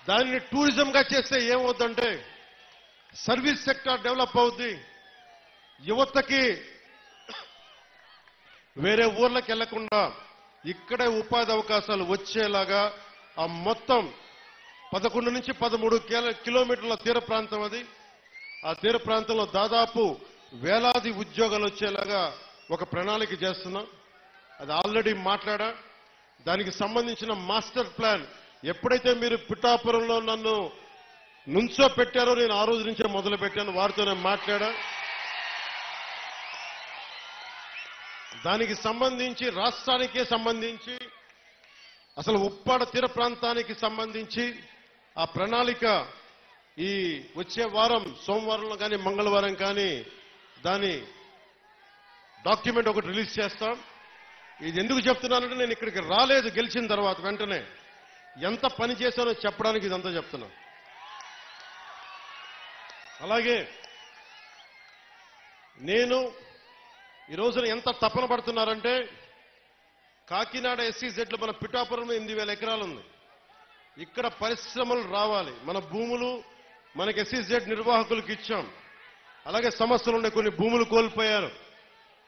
దానిని టూరిజంగా చేస్తే ఏమవుతుందంటే సర్వీస్ సెక్టర్ డెవలప్ అవుద్ది, యువతకి వేరే ఊర్లకు వెళ్లకుండా ఇక్కడే ఉపాధి అవకాశాలు వచ్చేలాగా ఆ మొత్తం 11 నుంచి 13 కిలోమీటర్ల తీర ప్రాంతం అది. ఆ తీర ప్రాంతంలో దాదాపు వేలాది ఉద్యోగాలు వచ్చేలాగా ఒక ప్రణాళిక చేస్తున్నాం. అది ఆల్రెడీ మాట్లాడా. దానికి సంబంధించిన మాస్టర్ ప్లాన్ ఎప్పుడైతే మీరు పిఠాపురంలో నన్ను నుంచో పెట్టారో నేను ఆ రోజు నుంచే మొదలు పెట్టాను, వారితోనే మాట్లాడా. దానికి సంబంధించి రాష్ట్రానికే సంబంధించి అసలు ఉప్పాడ తీర ప్రాంతానికి సంబంధించి ఆ ప్రణాళిక ఈ వచ్చే వారం సోమవారంలో కానీ మంగళవారం కానీ దాని డాక్యుమెంట్ ఒకటి రిలీజ్ చేస్తాం. ఇది ఎందుకు చెప్తున్నానంటే నేను ఇక్కడికి రాలేదు గెలిచిన తర్వాత వెంటనే ఎంత పని చేశానో చెప్పడానికి ఇదంతా చెప్తున్నా. అలాగే నేను ఈ రోజున ఎంత తపన పడుతున్నారంటే కాకినాడ SEZ మన పిఠాపురంలో 8,000 ఎకరాలు ఉంది. ఇక్కడ పరిశ్రమలు రావాలి. మన భూములు మనకి SEZ నిర్వాహకులకు ఇచ్చాం. అలాగే సమస్యలు ఉండే కొన్ని భూములు కోల్పోయారు.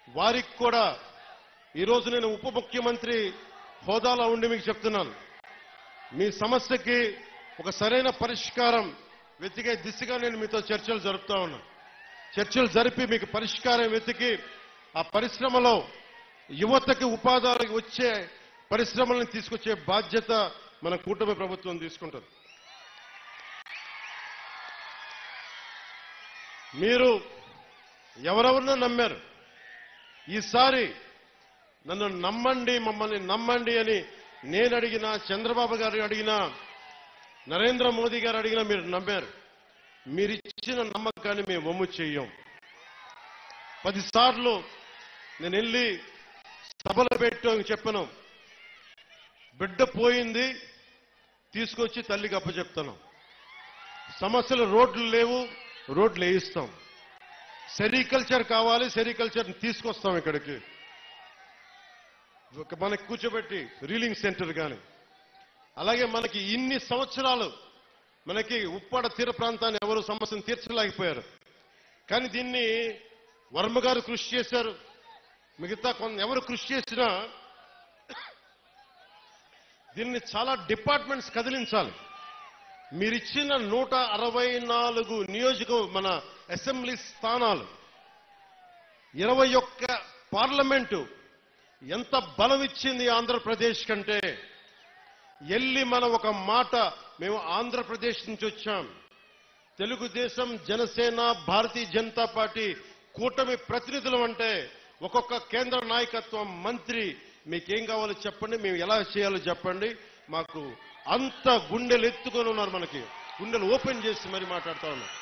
వారికి కూడా ఈరోజు నేను ఉప ముఖ్యమంత్రి హోదాలో ఉండి మీకు చెప్తున్నాను, మీ సమస్యకి ఒక సరైన పరిష్కారం వెతికే దిశగా నేను మీతో చర్చలు జరుపుతా ఉన్నాను. చర్చలు జరిపి మీకు పరిష్కారం వెతికి ఆ పరిశ్రమలో యువతకి ఉపాధి వచ్చే పరిశ్రమలను తీసుకొచ్చే బాధ్యత మన కూటమి ప్రభుత్వం తీసుకుంటుంది. మీరు ఎవరెవరినో నమ్మారు. ఈసారి నన్ను నమ్మండి, మమ్మల్ని నమ్మండి అని నేను అడిగినా, చంద్రబాబు గారు అడిగినా, నరేంద్ర మోదీ గారు అడిగినా మీరు నమ్మారు. మీరిచ్చిన నమ్మకాన్ని మేము వమ్ము చెయ్యం. 10 సార్లు నేను వెళ్ళి సభలు పెట్టి చెప్పను, బిడ్డ పోయింది తీసుకొచ్చి తల్లికి అప్పచెప్తాను. సమస్యలు రోడ్లు లేవు, రోడ్లు వేయిస్తాం. సెరికల్చర్ కావాలి, సెరికల్చర్ తీసుకొస్తాం ఇక్కడికి. మనకి కూర్చోబెట్టి రీలింగ్ సెంటర్ కానీ, అలాగే మనకి ఇన్ని సంవత్సరాలు మనకి ఉప్పాడ తీర ప్రాంతాన్ని ఎవరు సమస్యను తీర్చలేకపోయారు. కానీ దీన్ని వర్మ గారు కృషి చేశారు. మిగతా ఎవరు కృషి చేసినా దీన్ని చాలా డిపార్ట్మెంట్స్ కదిలించాలి. మీరిచ్చిన 164 మన అసెంబ్లీ స్థానాలు, 21 పార్లమెంటు ఎంత బలం ఇచ్చింది ఆంధ్రప్రదేశ్ కంటే. ఎల్లి మనం ఒక మాట, మేము ఆంధ్రప్రదేశ్ నుంచి వచ్చాం, తెలుగుదేశం, జనసేన, భారతీయ జనతా పార్టీ కూటమి ప్రతినిధులు అంటే ఒక్కొక్క కేంద్ర నాయకత్వం, మంత్రి మీకేం కావాలో చెప్పండి, మేము ఎలా చేయాలో చెప్పండి. మాకు అంత గుండెలు ఎత్తుకొని ఉన్నారు, మనకి గుండెలు ఓపెన్ చేసి మరి మాట్లాడుతా ఉన్నారు.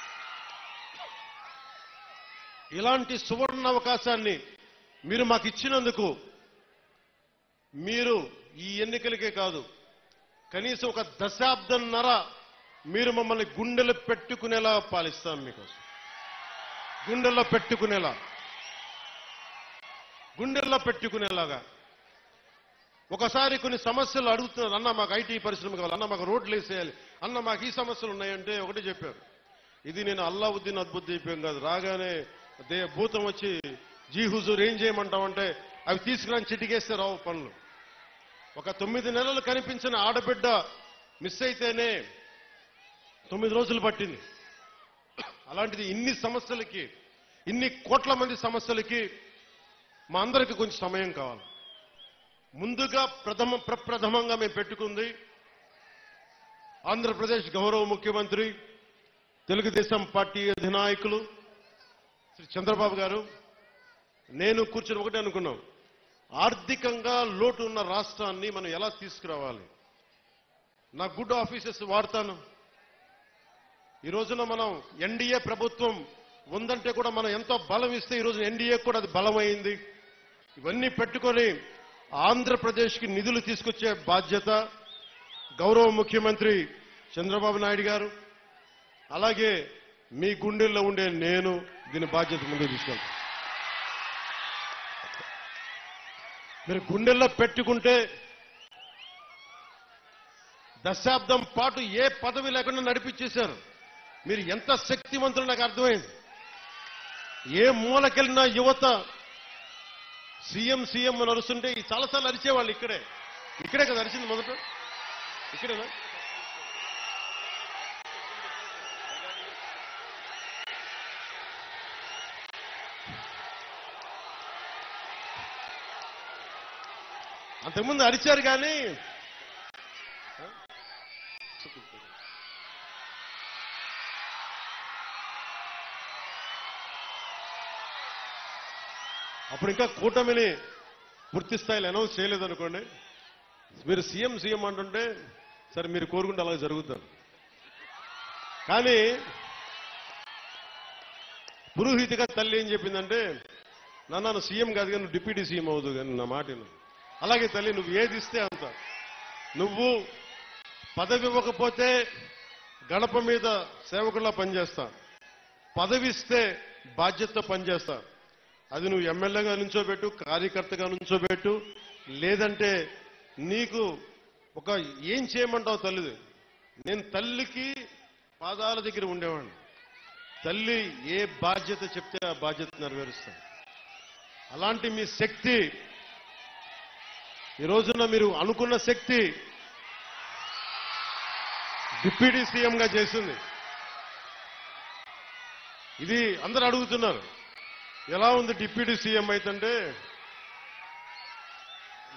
ఇలాంటి సువర్ణ అవకాశాన్ని మీరు మాకు ఇచ్చినందుకు మీరు ఈ ఎన్నికలకే కాదు, కనీసం ఒక దశాబ్దంన్నర మీరు మమ్మల్ని గుండెలు పెట్టుకునేలా పాలిస్తాం. మీకోసం గుండెల్లో పెట్టుకునేలాగా. ఒకసారి కొన్ని సమస్యలు అడుగుతున్నారు, అన్న మాకు ఐటీ పరిశ్రమ కావాలి, అన్న మాకు రోడ్లు వేసేయాలి, అన్న మాకు ఈ సమస్యలు ఉన్నాయంటే ఒకటే చెప్పారు, ఇది నేను అల్లావుద్దీన్ అద్భుత అయిపోయాం కాదు, రాగానే భూతం వచ్చి జీ హుజూర్ ఏం చేయమంటామంటే అవి తీసుకురాని చిటికేస్తే రావు పనులు. ఒక 9 నెలలు కనిపించిన ఆడబిడ్డ మిస్ అయితేనే 9 రోజులు పట్టింది. అలాంటిది ఇన్ని సమస్యలకి, ఇన్ని కోట్ల మంది సమస్యలకి మా అందరికీ కొంచెం సమయం కావాలి. ముందుగా ప్రప్రథమంగా మేము పెట్టుకుంది ఆంధ్రప్రదేశ్ గౌరవ ముఖ్యమంత్రి, తెలుగుదేశం పార్టీ అధినాయకులు శ్రీ చంద్రబాబు గారు, నేను కూర్చొని ఒకటే అనుకున్నాం, ఆర్థికంగా లోటు ఉన్న రాష్ట్రాన్ని మనం ఎలా తీసుకురావాలి. నా గుడ్ ఆఫీసెస్ వాడతాను. ఈ రోజున మనం ఎన్డీఏ ప్రభుత్వం ఉందంటే కూడా మనం ఎంతో బలం ఇస్తే ఈ రోజున ఎన్డీఏ కూడా అది బలమైంది. ఇవన్నీ పెట్టుకొని ఆంధ్రప్రదేశ్కి నిధులు తీసుకొచ్చే బాధ్యత గౌరవ ముఖ్యమంత్రి చంద్రబాబు నాయుడు గారు, అలాగే మీ గుండెల్లో ఉండే నేను దీని బాధ్యత ముందుకు తీసుకెళ్తాను. మీరు గుండెల్లో పెట్టుకుంటే దశాబ్దం పాటు ఏ పదవి లేకుండా నడిపించేశారు. మీరు ఎంత శక్తివంతులు నాకు అర్థమైంది. ఏ మూలకెళ్ళినా యువత సీఎం సీఎం అని అరుస్తుంటే చాలాసార్లు అరిచేవాళ్ళు. ఇక్కడే కదా అరిచింది మొదట, ఇక్కడేనా? అంతకుముందు అరిచారు కానీ అప్పుడు ఇంకా కూటమిని పూర్తి స్థాయిలో అనౌన్స్ చేయలేదనుకోండి, మీరు సీఎం సీఎం అంటుంటే సరే మీరు కోరుకుంటే అలాగే జరుగుతారు. కానీ పురోహితిగా తల్లి ఏం చెప్పిందంటే, నన్ను సీఎం కాదు కానీ నువ్వు డిప్యూటీ సీఎం అవుదు కానీ నా మాట విను. అలాగే తల్లి, నువ్వు ఏది ఇస్తే అంత. నువ్వు పదవి ఇవ్వకపోతే గడప మీద సేవకుల్లా పనిచేస్తా, పదవి ఇస్తే బాధ్యతతో పనిచేస్తా. అది నువ్వు ఎమ్మెల్యేగా నుంచోబెట్టు, కార్యకర్తగా నుంచోబెట్టు, లేదంటే నీకు ఒక ఏం చేయమంటావు తల్లిది. నేను తల్లికి పాదాల దగ్గర ఉండేవాడిని. తల్లి ఏ బాధ్యత చెప్తే ఆ బాధ్యత నెరవేరుస్తాను. అలాంటి మీ శక్తి, ఈ రోజున మీరు అనుకున్న శక్తి డిప్యూటీ సీఎంగా చేసింది. ఇది అందరూ అడుగుతున్నారు, ఎలా ఉంది డిప్యూటీ సీఎం అయితే.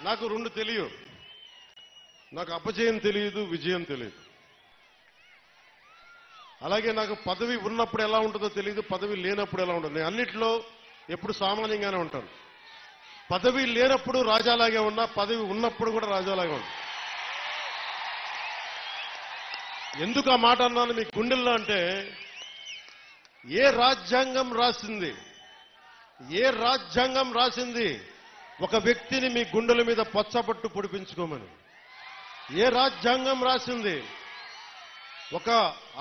నాకు రెండు తెలియదు. నాకు అపజయం తెలియదు, విజయం తెలియదు. అలాగే నాకు పదవి ఉన్నప్పుడు ఎలా ఉంటుందో తెలియదు, పదవి లేనప్పుడు ఎలా ఉంటుంది. నేను అన్నిట్లో ఎప్పుడు సామాన్యంగానే ఉంటాను. పదవి లేనప్పుడు రాజాలాగే ఉన్నా, పదవి ఉన్నప్పుడు కూడా రాజాలాగే ఉన్నా. ఎందుకు ఆ మాట అన్నాను మీ గుండెల్లో అంటే, ఏ రాజ్యాంగం రాసింది, ఏ రాజ్యాంగం రాసింది ఒక వ్యక్తిని మీ గుండెల మీద పచ్చబట్టు పొడిపించుకోమని? ఏ రాజ్యాంగం రాసింది ఒక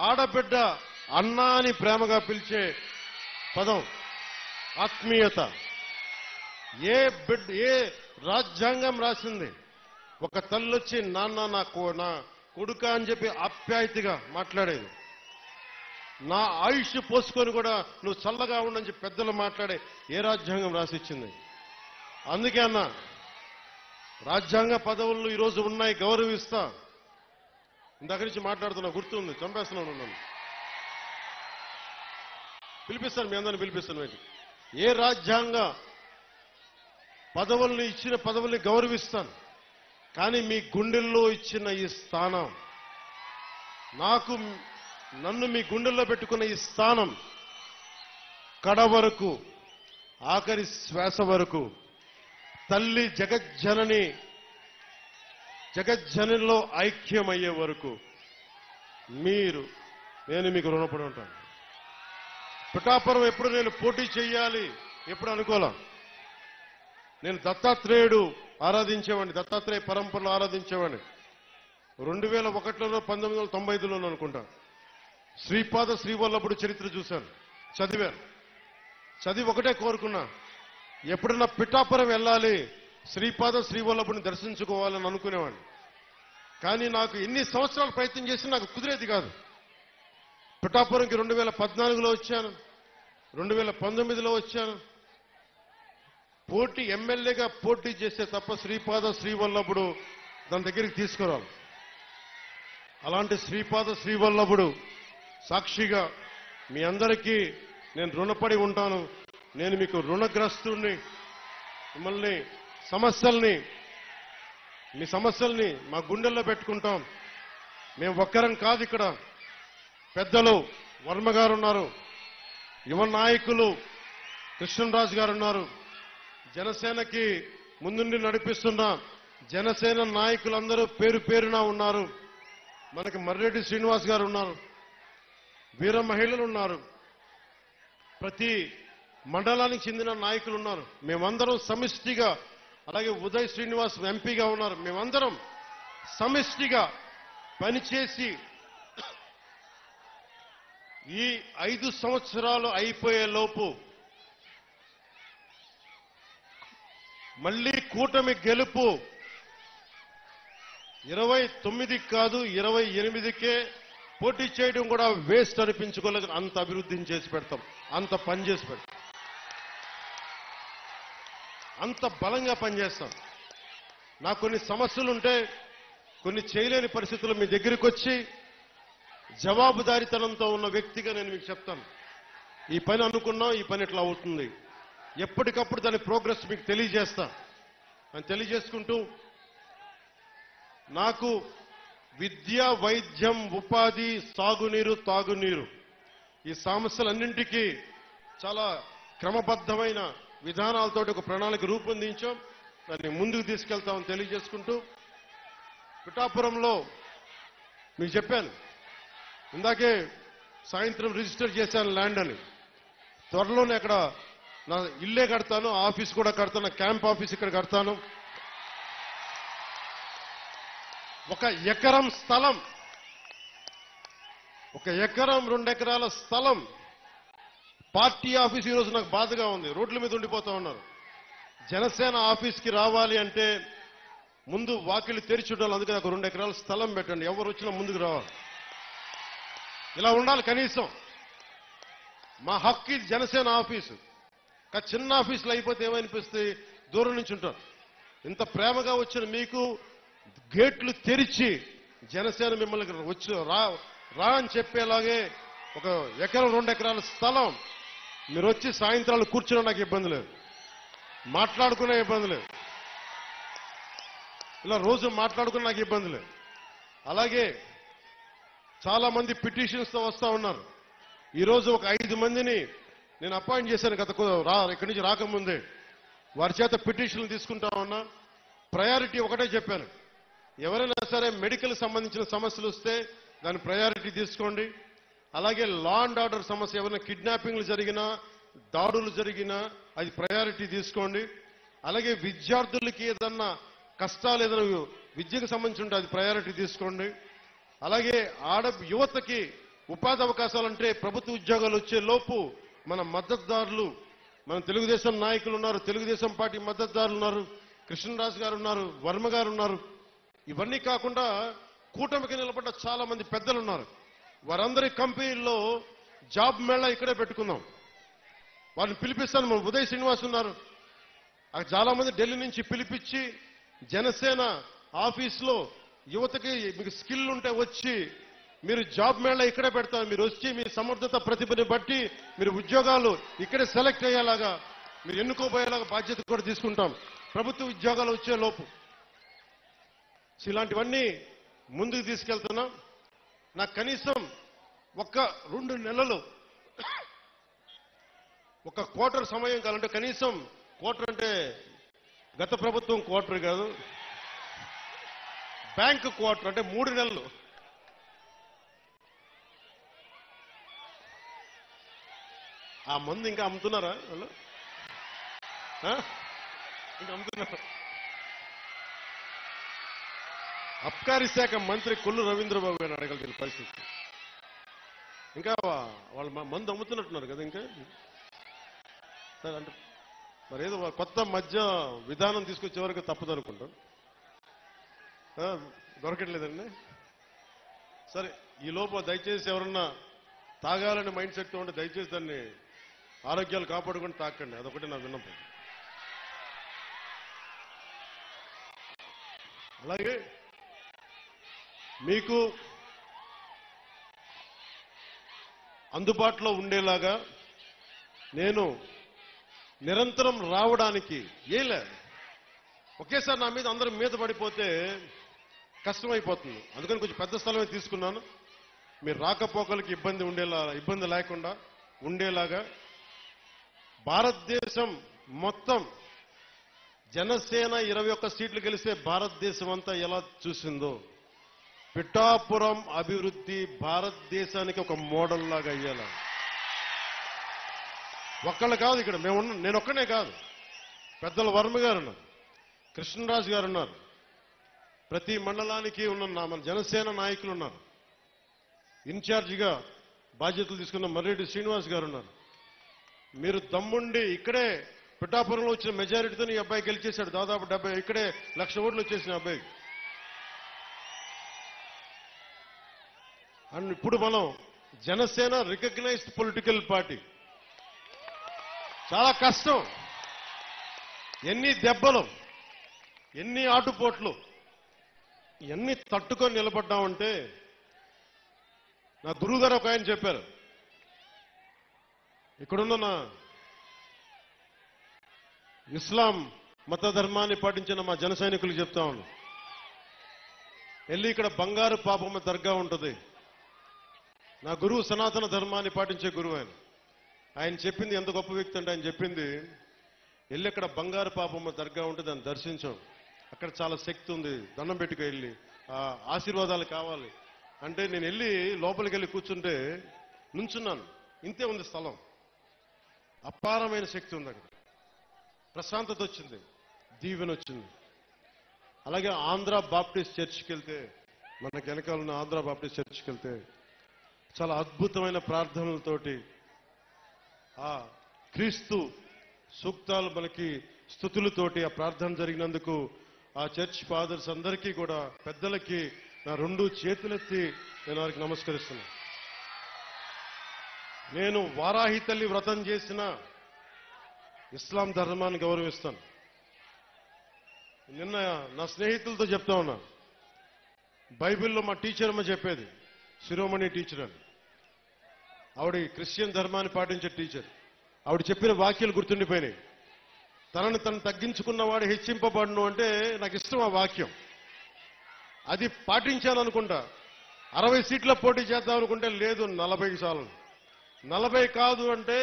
ఆడబిడ్డ అన్నా అని ప్రేమగా పిలిచే పదం ఆత్మీయత? ఏ రాజ్యాంగం రాసింది ఒక తల్లొచ్చి నాన్న నా కొడుక అని చెప్పి ఆప్యాయతగా మాట్లాడేది? నా ఆయుష్ పోసుకొని కూడా నువ్వు చల్లగా ఉండని చెప్పి పెద్దలు మాట్లాడే ఏ రాజ్యాంగం రాసిచ్చింది? అందుకే అన్న, రాజ్యాంగ పదవులు ఈరోజు ఉన్నాయి, గౌరవిస్తా. ఇందాక నుంచి మాట్లాడుతున్నా, గుర్తుంది, చంపేస్తున్నాను నన్ను. పిలిపిస్తాను, మీ అందరిని పిలిపిస్తాను. ఏ రాజ్యాంగ పదవుల్ని ఇచ్చిన పదవుల్ని గౌరవిస్తాను, కానీ మీ గుండెల్లో ఇచ్చిన ఈ స్థానం, నన్ను మీ గుండెల్లో పెట్టుకున్న ఈ స్థానం కడ వరకు, ఆఖరి శ్వాస వరకు, తల్లి జగజ్జననిలో ఐక్యమయ్యే వరకు నేను మీకు రుణపడి ఉంటాను. పిఠాపురం ఎప్పుడు నేను పోటీ చేయాలి ఎప్పుడు అనుకోలే. నేను దత్తాత్రేయుడు ఆరాధించేవాడిని, దత్తాత్రేయ పరంపరలో ఆరాధించేవాడిని. 2001లో 1995లో అనుకుంటా శ్రీపాద శ్రీవల్లభుడు చరిత్ర చూశాను, చదివి ఒకటే కోరుకున్నా, ఎప్పుడన్నా పిఠాపురం వెళ్ళాలి, శ్రీపాద శ్రీవల్లభుని దర్శించుకోవాలని అనుకునేవాడిని. కానీ నాకు ఎన్ని సంవత్సరాలు ప్రయత్నం చేసినా నాకు కుదిరేది కాదు. పిఠాపురంకి 2014లో వచ్చాను, 2019లో వచ్చాను. ఎమ్మెల్యేగా పోటీ చేస్తే తప్ప శ్రీపాద శ్రీవల్లభుడు దాని దగ్గరికి తీసుకురాలి. అలాంటి శ్రీపాద శ్రీవల్లభుడు సాక్షిగా మీ అందరికీ నేను రుణపడి ఉంటాను. నేను మీకు రుణగ్రస్తుడిని. మిమ్మల్ని మీ సమస్యల్ని మా గుండెల్లో పెట్టుకుంటాం. మేము ఒక్కరం కాదు, ఇక్కడ పెద్దలు వర్మ గారు ఉన్నారు, యువ నాయకులు కృష్ణరాజు గారు ఉన్నారు, జనసేనకి ముందుండి నడిపిస్తున్న జనసేన నాయకులందరూ పేరు పేరున ఉన్నారు. మనకి మర్రెడ్డి శ్రీనివాస్ గారు ఉన్నారు, వీర మహిళలు ఉన్నారు, ప్రతి మండలానికి చెందిన నాయకులు ఉన్నారు. మేమందరం సమిష్టిగా, అలాగే ఉదయ్ శ్రీనివాస్ ఎంపీగా ఉన్నారు, మేమందరం సమిష్టిగా పనిచేసి ఈ 5 సంవత్సరాలు అయిపోయే లోపు మళ్ళీ కూటమి గెలుపు 29 కాదు 28కే పోటీ చేయడం కూడా వేస్ట్ అనిపించుకోలేదు. అంత అభివృద్ధిని చేసి పెడతాం, అంత పని చేసి పెడతాం, అంత బలంగా పనిచేస్తాం. నాకు కొన్ని సమస్యలుంటే, కొన్ని చేయలేని పరిస్థితులు మీ దగ్గరికి వచ్చి జవాబుదారీతనంతో ఉన్న వ్యక్తిగా నేను మీకు చెప్తాను, ఈ పని అనుకున్నాం, ఈ పని ఇట్లా అవుతుంది, ఎప్పటికప్పుడు దాని ప్రోగ్రెస్ మీకు తెలియజేస్తా అని తెలియజేసుకుంటూ, నాకు విద్య, వైద్యం, ఉపాధి, సాగునీరు, తాగునీరు ఈ సమస్యలన్నింటికీ చాలా క్రమబద్ధమైన విధానాలతో ఒక ప్రణాళిక రూపొందించాం. దాన్ని ముందుకు తీసుకెళ్తామని తెలియజేసుకుంటూ, పిఠాపురంలో మీకు చెప్పాను ఇందాకే, సాయంత్రం రిజిస్టర్ చేశాను ల్యాండ్ అని. త్వరలోనే అక్కడ నా ఇల్లే కడతాను, ఆఫీస్ కూడా కడతాను, క్యాంప్ ఆఫీస్ ఇక్కడ కడతాను. 1 ఎకరం స్థలం, 1 ఎకరం 2 ఎకరాల స్థలం పార్టీ ఆఫీస్ ఈరోజు నాకు బాధగా ఉంది. రోడ్ల మీద ఉండిపోతా ఉన్నారు. జనసేన ఆఫీస్కి రావాలి అంటే ముందు వాకిలి తెరిచి ఉండాలి. అందుకే నాకు 2 ఎకరాల స్థలం పెట్టండి. ఎవరు వచ్చినా ముందుకు రావాలి. ఇలా ఉండాలి కనీసం. మా హక్కు ఇది జనసేన ఆఫీసు. చిన్న ఆఫీసులు అయిపోతే ఏమనిపిస్తుంది? దూరం నుంచి ఉంటారు. ఇంత ప్రేమగా వచ్చిన మీకు గేట్లు తెరిచి జనసేన మిమ్మల్ని వచ్చి రా అని చెప్పేలాగే 1 ఎకరం 2 ఎకరాల స్థలం మీరు వచ్చి సాయంత్రాలు కూర్చున్నా నాకు ఇబ్బంది లేదు, మాట్లాడుకునే ఇబ్బంది లేదు, ఇలా రోజు మాట్లాడుకునే నాకు ఇబ్బంది లేదు. అలాగే చాలా మంది పిటిషన్స్ తో వస్తా ఉన్నారు. ఈరోజు ఒక 5 మందిని నేను అపాయింట్ చేశాను ఇక్కడి నుంచి రాకముందే. వారి చేత పిటిషన్లు తీసుకుంటా ఉన్నా. ప్రయారిటీ ఒకటే చెప్పాను, ఎవరైనా సరే మెడికల్ సంబంధించిన సమస్యలు వస్తే దాని ప్రయారిటీ తీసుకోండి. అలాగే లా అండ్ ఆర్డర్ సమస్య, ఎవరైనా కిడ్నాపింగ్లు జరిగినా దాడులు జరిగినా అది ప్రయారిటీ తీసుకోండి. అలాగే విద్యార్థులకి ఏదన్నా కష్టాలు ఏదైనా విద్యకు సంబంధించి ఉంటే అది ప్రయారిటీ తీసుకోండి. అలాగే యువతకి ఉపాధి అవకాశాలంటే ప్రభుత్వ ఉద్యోగాలు వచ్చే లోపు మన మద్దతుదారులు, మన తెలుగుదేశం నాయకులు ఉన్నారు, తెలుగుదేశం పార్టీ మద్దతుదారులు ఉన్నారు, కృష్ణరాజు గారు ఉన్నారు, వర్మ గారు ఉన్నారు. ఇవన్నీ కాకుండా కూటమికి నిలబడ్డ చాలా మంది పెద్దలు ఉన్నారు. వారందరి కంపెనీల్లో జాబ్ మేళా ఇక్కడే పెట్టుకుందాం. వారిని పిలిపిస్తాను. మన ఉదయ్ శ్రీనివాస్ ఉన్నారు. చాలా మంది ఢిల్లీ నుంచి పిలిపించి జనసేన ఆఫీస్లో యువతకి మీకు స్కిల్ ఉంటే వచ్చి మీరు జాబ్ మేళా ఇక్కడే పెడతారు. మీరు వచ్చి మీ సమర్థత ప్రతిభని బట్టి మీరు ఉద్యోగాలు ఇక్కడే సెలెక్ట్ అయ్యేలాగా, మీరు ఎన్నుకోబోయేలాగా బాధ్యత కూడా తీసుకుంటాం ప్రభుత్వ ఉద్యోగాలు వచ్చే లోపు. ఇలాంటివన్నీ ముందుకు తీసుకెళ్తున్నాం. నాకు కనీసం 1-2 నెలలు, 1 క్వార్టర్ సమయం కావాలంటే, కనీసం క్వార్టర్ అంటే గత ప్రభుత్వం క్వార్టర్ కాదు, బ్యాంక్ క్వార్టర్ అంటే 3 నెలలు. ఆ మందు ఇంకా అమ్ముతున్నారా వాళ్ళు? ఇంకా అమ్ముతున్నారు. అబ్కారీ శాఖ మంత్రి కొల్లు రవీంద్రబాబు గారిని అడగలిగిన పరిస్థితి. ఇంకా వాళ్ళు మందు అమ్ముతున్నట్టున్నారు కదా. ఇంకా సరే అంటే మరి ఏదో కొత్త మధ్య విధానం తీసుకొచ్చే వరకు తప్పదు అనుకుంటాం. దొరకట్లేదండి. సరే, ఈ లోపల దయచేసి ఎవరన్నా తాగాలని మైండ్ సెట్ ఉంటే దయచేసి దాన్ని ఆరోగ్యాలు కాపాడుకొని తాకండి. అదొకటి నా విన్నపం. అలాగే మీకు అందుబాటులో ఉండేలాగా నేను నిరంతరం రావడానికి ఒకేసారి నా మీద అందరి మీద పడిపోతే కష్టమైపోతుంది. అందుకని కొంచెం పెద్ద స్థలమే తీసుకున్నాను. మీరు రాకపోకలకి ఇబ్బంది లేకుండా ఉండేలాగా భారతదేశం మొత్తం జనసేన 21 సీట్లు గెలిస్తే భారతదేశం అంతా ఎలా చూసిందో పిఠాపురం అభివృద్ధి భారతదేశానికి ఒక మోడల్ లాగా అయ్యేలా. ఒక్కళ్ళు కాదు ఇక్కడ నేను ఒక్కనే కాదు, పెద్దల వర్మ గారు ఉన్నారు, కృష్ణరాజు గారు ఉన్నారు, ప్రతి మండలానికి ఉన్న మన జనసేన నాయకులు ఉన్నారు, ఇన్ఛార్జిగా బాధ్యతలు తీసుకున్న మర్రెడ్డి శ్రీనివాస్ గారు ఉన్నారు. మీరు దమ్ముండి ఇక్కడే పిఠాపురంలో వచ్చిన మెజారిటీతో ఈ అబ్బాయి గెలిచేశాడు. దాదాపు 70 ఇక్కడే 1,00,000 ఓట్లు వచ్చేసిన అబ్బాయి. అండ్ ఇప్పుడు మనం జనసేన రికగ్నైజ్డ్ పొలిటికల్ పార్టీ. చాలా కష్టం, ఎన్ని దెబ్బలు, ఎన్ని ఆటుపోట్లు, ఇవన్నీ తట్టుకొని నిలబడ్డామంటే నా గురువు గారు ఒక ఆయన చెప్పారు, ఇక్కడున్న నా ఇస్లాం మత ధర్మాన్ని పాటించిన మా జన సైనికులు చెప్తా ఉన్నాను, వెళ్ళి ఇక్కడ బంగారు పాపమ్మ దర్గా ఉంటుంది. నా గురువు సనాతన ధర్మాన్ని పాటించే గురువు ఆయన చెప్పింది ఎంత గొప్ప వ్యక్తి అంటే, ఆయన చెప్పింది వెళ్ళి అక్కడ బంగారు పాపమ్మ దర్గా ఉంటుంది, దాన్ని దర్శించాం, అక్కడ చాలా శక్తి ఉంది, దండం పెట్టుకు వెళ్ళి ఆశీర్వాదాలు కావాలి అంటే. నేను వెళ్ళి లోపలికి వెళ్ళి కూర్చుంటే నుంచున్నాను. ఇంతే ఉంది స్థలం. అపారమైన శక్తి ఉంది అక్కడ. ప్రశాంతత వచ్చింది, దీవెన వచ్చింది. అలాగే ఆంధ్ర బాప్టిస్ట్ చర్చ్కి వెళ్తే, మనకి వెనకాల ఉన్న ఆంధ్ర బాప్టిస్ట్ చర్చ్కి వెళ్తే చాలా అద్భుతమైన ప్రార్థనలతోటి ఆ క్రీస్తు సూక్తాలు మనకి స్తుతులతోటి ఆ ప్రార్థన జరిగినందుకు ఆ చర్చ్ ఫాదర్స్ అందరికీ కూడా, పెద్దలకి నా 2 చేతులెత్తి నేను వారికి నమస్కరిస్తున్నాను. నేను వారాహి తల్లి వ్రతం చేసిన ఇస్లాం ధర్మాన్ని గౌరవిస్తాను. నిన్న నా స్నేహితులతో చెప్తా ఉన్నా, బైబిల్లో మా టీచర్ అమ్మ చెప్పేది, శిరోమణి టీచర్ అని. ఆవిడ క్రిస్టియన్ ధర్మాన్ని పాటించే టీచర్. ఆవిడ చెప్పిన వాక్యాలు గుర్తుండిపోయినాయి. తనను తను తగ్గించుకున్నవాడు హెచ్చింపబడును అంటే నాకు ఇష్టం ఆ వాక్యం. అది పాటించాను అనుకుంటా. 60 సీట్ల పోటీ చేద్దాం అనుకుంటే లేదు, 40 చాలు. 40 కాదు అంటే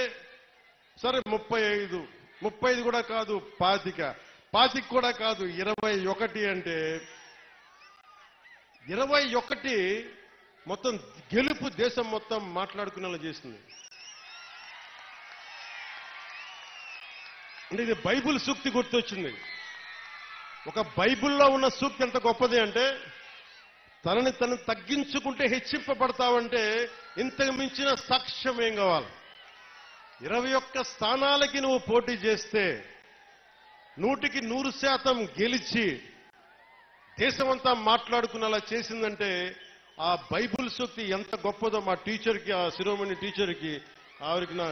సరే 35, 35 కూడా కాదు 25, 25 కూడా కాదు 21 అంటే 21 మొత్తం గెలుపు దేశం మొత్తం మాట్లాడుకునేలా చేసింది. అంటే ఇది బైబిల్ సూక్తి గుర్తొచ్చింది. ఒక బైబిల్లో ఉన్న సూక్తి ఎంత గొప్పది అంటే, తనని తను తగ్గించుకుంటే హెచ్చింపబడతావంటే ఇంతకు మించిన సాక్ష్యం ఏం కావాలి? 21 స్థానాలకి నువ్వు పోటీ చేస్తే 100కి 100% గెలిచి దేశమంతా మాట్లాడుకునేలా చేసిందంటే ఆ బైబిల్ సూక్తి ఎంత గొప్పదో మా టీచర్కి, ఆ శిరోమణి టీచర్కి, ఆవిరికి నా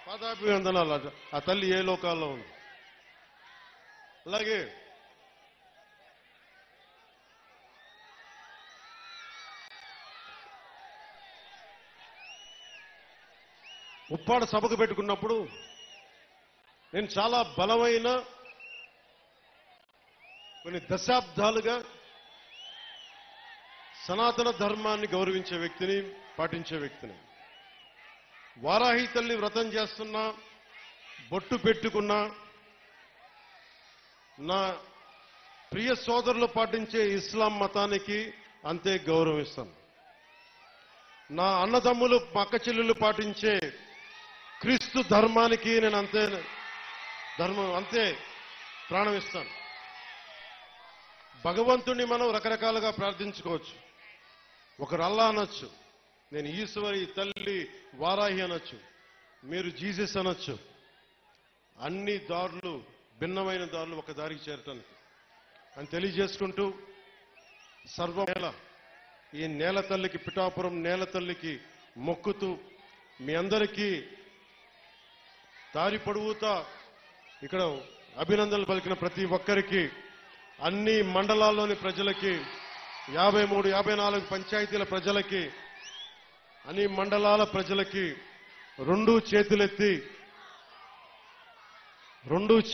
పాదాభివందనాలు. ఆ తల్లి ఏ లోకాల్లో ఉంది. అలాగే ఉప్పాడ సభకు పెట్టుకున్నప్పుడు నేను చాలా బలమైన కొన్ని దశాబ్దాలుగా సనాతన ధర్మాన్ని గౌరవించే వ్యక్తిని, పాటించే వ్యక్తిని. వారాహి తల్లి వ్రతం చేస్తున్నా, బొట్టు పెట్టుకున్నా, నా ప్రియ సోదరులు పాటించే ఇస్లాం మతానికి అంతే గౌరవిస్తాను. నా అన్నదమ్ములు, అక్క చెల్లెలు పాటించే క్రీస్తు ధర్మానికి నేను అంతే ప్రాణం ఇస్తాను. భగవంతుణ్ణి మనం రకరకాలుగా ప్రార్థించుకోవచ్చు. ఒకరు అల్లా అనొచ్చు, నేను ఈశ్వరి తల్లి వారాహి అనొచ్చు, మీరు జీసస్ అనొచ్చు. అన్ని దారులు, భిన్నమైన దారులు ఒక దారికి చేరటానికి అని తెలియజేసుకుంటూ, సర్వమేళ ఈ నేల తల్లికి, పిఠాపురం నేల తల్లికి మొక్కుతూ, మీ అందరికీ దారి పొడవుతా ఇక్కడ అభినందనలు పలికిన ప్రతి ఒక్కరికి, అన్ని మండలాల్లోని ప్రజలకి, 53, 54 పంచాయతీల ప్రజలకి, అన్ని మండలాల ప్రజలకి 2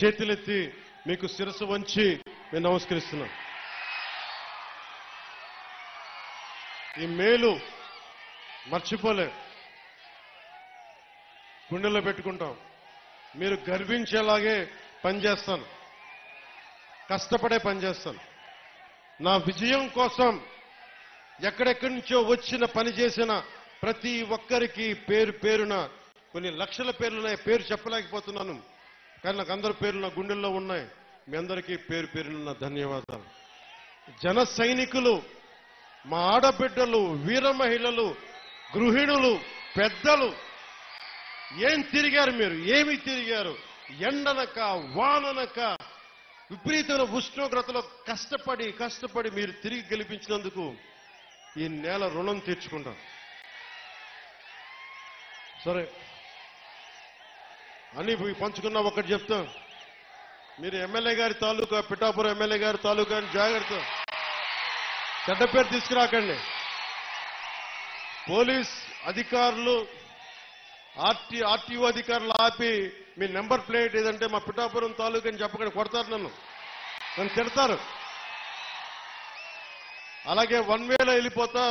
చేతులెత్తి మీకు శిరస్సు వంచి నేను నమస్కరిస్తున్నాను. ఈ మేలు మర్చిపోలే, గుండెల్లో పెట్టుకుంటాం. మీరు గర్వించేలాగే పనిచేస్తాను, కష్టపడే పనిచేస్తాను. నా విజయం కోసం ఎక్కడెక్కడి నుంచో వచ్చిన పని చేసిన ప్రతి ఒక్కరికి పేరు పేరున, కొన్ని లక్షల పేర్లున్నాయి, పేరు చెప్పలేకపోతున్నాను, కానీ నాకు అందరి పేర్లు నా గుండెల్లో ఉన్నాయి. మీ అందరికీ పేరు పేరున ధన్యవాదాలు. జన సైనికులు, మా ఆడబిడ్డలు, వీర మహిళలు, గృహిణులు, పెద్దలు, ఏం తిరిగారు మీరు, ఏమి తిరిగారు? ఎండనక వాననక విపరీతమైన ఉష్ణోగ్రతలో కష్టపడి మీరు తిరిగి గెలిపించినందుకు ఈ నేల రుణం తీర్చుకుంటాం. సరే అని పంచుకున్నా ఒకటి చెప్తాం, మీరు ఎమ్మెల్యే గారి తాలూకా, పిఠాపురం ఎమ్మెల్యే గారి తాలూకా అని జాగ్రత్త, చెడ్డ పేరు తీసుకురాకండి. పోలీస్ అధికారులు, ఆర్టీఓ అధికారులు ఆపి మీ నెంబర్ ప్లేట్ ఏదంటే మా పిఠాపురం తాలూకా అని చెప్పకుండా కొడతారు, నన్ను తిడతారు. అలాగే 1 వేలో వెళ్ళిపోతా,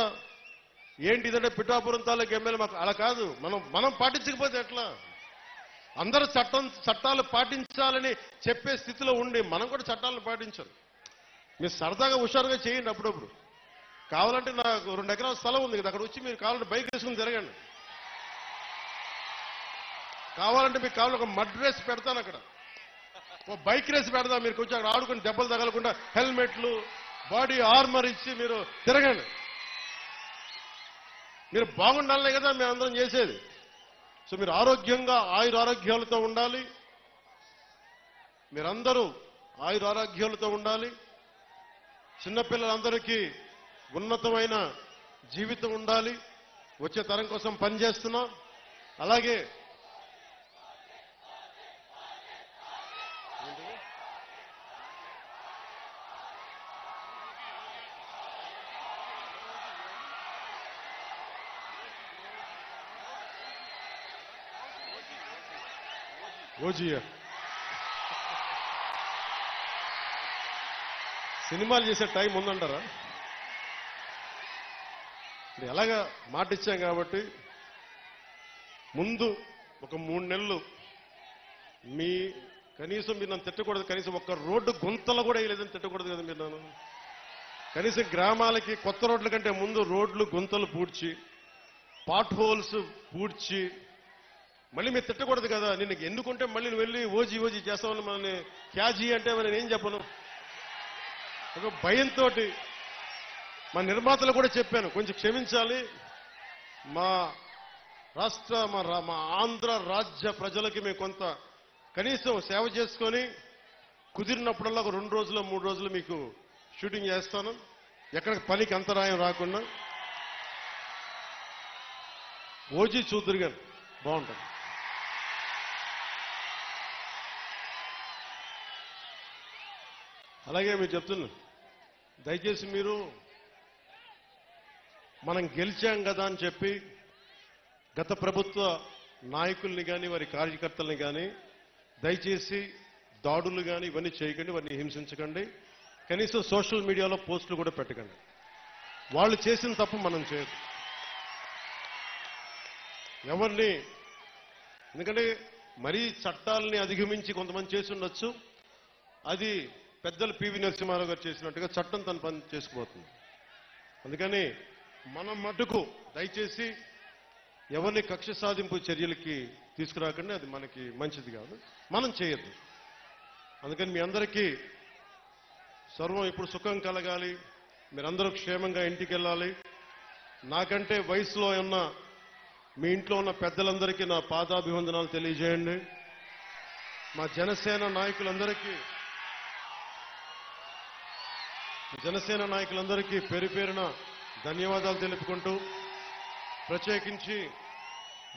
ఏంటి ఇదంటే పిఠాపురం తాలూకా ఎమ్మెల్యే, మాకు అలా కాదు. మనం పాటించకపోతే ఎట్లా? అందరూ చట్టాలు పాటించాలని చెప్పే స్థితిలో ఉండి మనం కూడా చట్టాలను పాటించాలి. మీరు సరదాగా హుషారుగా చేయండి అప్పుడప్పుడు. కావాలంటే నాకు 2 ఎకరాల స్థలం ఉంది కదా, అక్కడ వచ్చి మీరు కావాలంటే బైక్ వేసుకుని తిరగండి. కావాలంటే మీకు కావాలి ఒక మడ్ రేస్ పెడతాను అక్కడ, ఓ బైక్ రేస్ పెడదాం. మీరు కొంచెం అక్కడ ఆడుకుని దెబ్బలు తగలకుండా హెల్మెట్లు బాడీ ఆర్మర్ ఇచ్చి మీరు తిరగండి. మీరు బాగుండాలనే కదా మేము అందరం చేసేది. సో మీరు ఆరోగ్యంగా ఆయురారోగ్యాలతో ఉండాలి, మీరందరూ ఆయురారోగ్యాలతో ఉండాలి. చిన్నపిల్లలందరికీ ఉన్నతమైన జీవితం ఉండాలి. వచ్చే తరం కోసం పనిచేస్తున్నాం. అలాగే ఓజీయా సినిమాలు చేసే టైం ఉందంటారా? ఎలాగా మాట ఇచ్చాం కాబట్టి ముందు ఒక 3 నెలలు మీ కనీసం మీరు నన్ను తిట్టకూడదు. కనీసం ఒక్క రోడ్డు గుంతలు కూడా వేయలేదని తిట్టకూడదు కదా మీరు నన్ను. కనీసం గ్రామాలకి కొత్త రోడ్ల కంటే ముందు రోడ్లు గుంతలు పూడ్చి పాట్ హోల్స్ పూడ్చి మళ్ళీ మీరు తిట్టకూడదు కదా. నిన్ను ఎన్నుకుంటే మళ్ళీ నువ్వు వెళ్ళి ఓజీ చేస్తామని మనల్ని క్యాజీ అంటే మరి నేనేం చెప్పను. ఒక భయంతో మా నిర్మాతలు కూడా చెప్పాను, కొంచెం క్షమించాలి. మా రాష్ట్ర మా ఆంధ్ర రాజ్య ప్రజలకి మేము కొంత కనీసం సేవ చేసుకొని కుదిరినప్పుడల్లా ఒక 2 రోజులు 3 రోజులు మీకు షూటింగ్ చేస్తాను, ఎక్కడికి పనికి అంతరాయం రాకుండా. ఓజీ చూద్దరు గారు బాగుంటుంది. అలాగే మీరు చెప్తున్నా, దయచేసి మీరు మనం గెలిచాం కదా అని చెప్పి గత ప్రభుత్వ నాయకుల్ని కానీ వారి కార్యకర్తల్ని కానీ దయచేసి దాడులు కానీ ఇవన్నీ చేయకండి, ఇవన్నీ హింసించకండి. కనీసం సోషల్ మీడియాలో పోస్టులు కూడా పెట్టకండి. వాళ్ళు చేసిన తప్పు మనం చేయదు ఎవరిని. ఎందుకంటే మరీ చట్టాలని అధిగమించి కొంతమంది చేసి ఉండొచ్చు. అది పెద్దలు పివి నరసింహారావు గారు చేసినట్టుగా చట్టం తన పని చేసుకుపోతుంది. అందుకని మనం మటుకు దయచేసి ఎవరిని కక్ష సాధింపు చర్యలకి తీసుకురాకండి, అది మనకి మంచిది కాదు, మనం చేయొద్దు. అందుకని మీ అందరికీ సర్వం ఇప్పుడు సుఖం కలగాలి, మీరందరూ క్షేమంగా ఇంటికి వెళ్ళాలి. నాకంటే వయసులో ఉన్న మీ ఇంట్లో ఉన్న పెద్దలందరికీ నా పాదాభివందనాలు తెలియజేయండి. మా జనసేన నాయకులందరికీ పేరు పేరున ధన్యవాదాలు తెలుపుకుంటూ, ప్రత్యేకించి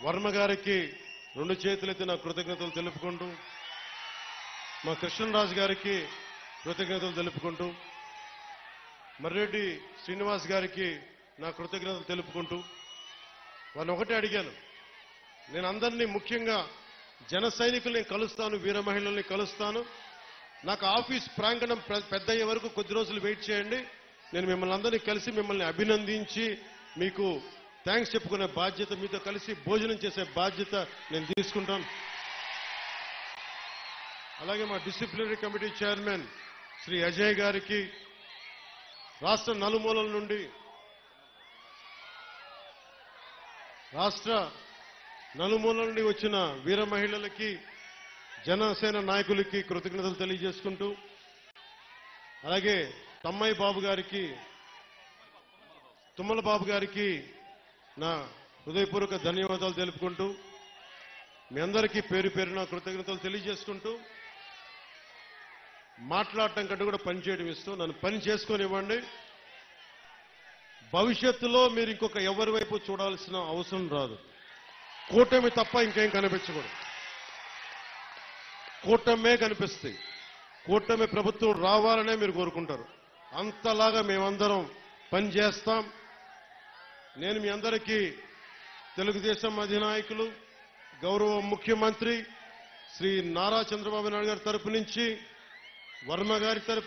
వర్మ గారికి 2 చేతులెత్తి నా కృతజ్ఞతలు తెలుపుకుంటూ, మా కృష్ణరాజు గారికి కృతజ్ఞతలు తెలుపుకుంటూ, మర్రెడ్డి శ్రీనివాస్ గారికి నా కృతజ్ఞతలు తెలుపుకుంటూ, వాళ్ళని ఒకటే అడిగాను, నేను అందరినీ ముఖ్యంగా జన సైనికుల్ని కలుస్తాను, వీర మహిళల్ని కలుస్తాను. నాకు ఆఫీస్ ప్రాంగణం పెద్ద అయ్యే వరకు కొద్ది రోజులు వెయిట్ చేయండి. నేను మిమ్మల్ని అందరినీ కలిసి మిమ్మల్ని అభినందించి మీకు థ్యాంక్స్ చెప్పుకునే బాధ్యత, మీతో కలిసి భోజనం చేసే బాధ్యత నేను తీసుకుంటాను. అలాగే మా disciplinary committee chairman Shri Ajay గారికి, రాష్ట్ర నలుమూలల నుండి వచ్చిన వీర మహిళలకి, జనసేన నాయకులకి కృతజ్ఞతలు తెలియజేసుకుంటూ, అలాగే తమ్మయ్య బాబు గారికి, తుమ్మల బాబు గారికి నా హృదయపూర్వక ధన్యవాదాలు తెలుపుకుంటూ, మీ అందరికీ పేరు పేరున కృతజ్ఞతలు తెలియజేసుకుంటూ, మాట్లాడటం కంటే కూడా పని చేయడం ఇస్తూ నన్ను పని చేసుకొనివ్వండి. భవిష్యత్తులో మీరు ఇంకొక ఎవరి వైపు చూడాల్సిన అవసరం రాదు. కూటమి తప్ప ఇంకేం కనిపించకూడదు. కూటమే కనిపిస్తాయి. కూటమి ప్రభుత్వం రావాలనే మీరు కోరుకుంటారు. అంతలాగా మేమందరం పనిచేస్తాం. నేను మీ అందరికీ తెలుగుదేశం అధినాయకులు, గౌరవ ముఖ్యమంత్రి శ్రీ నారా చంద్రబాబు నాయుడు గారి తరపు నుంచి, వర్మ గారి తరపు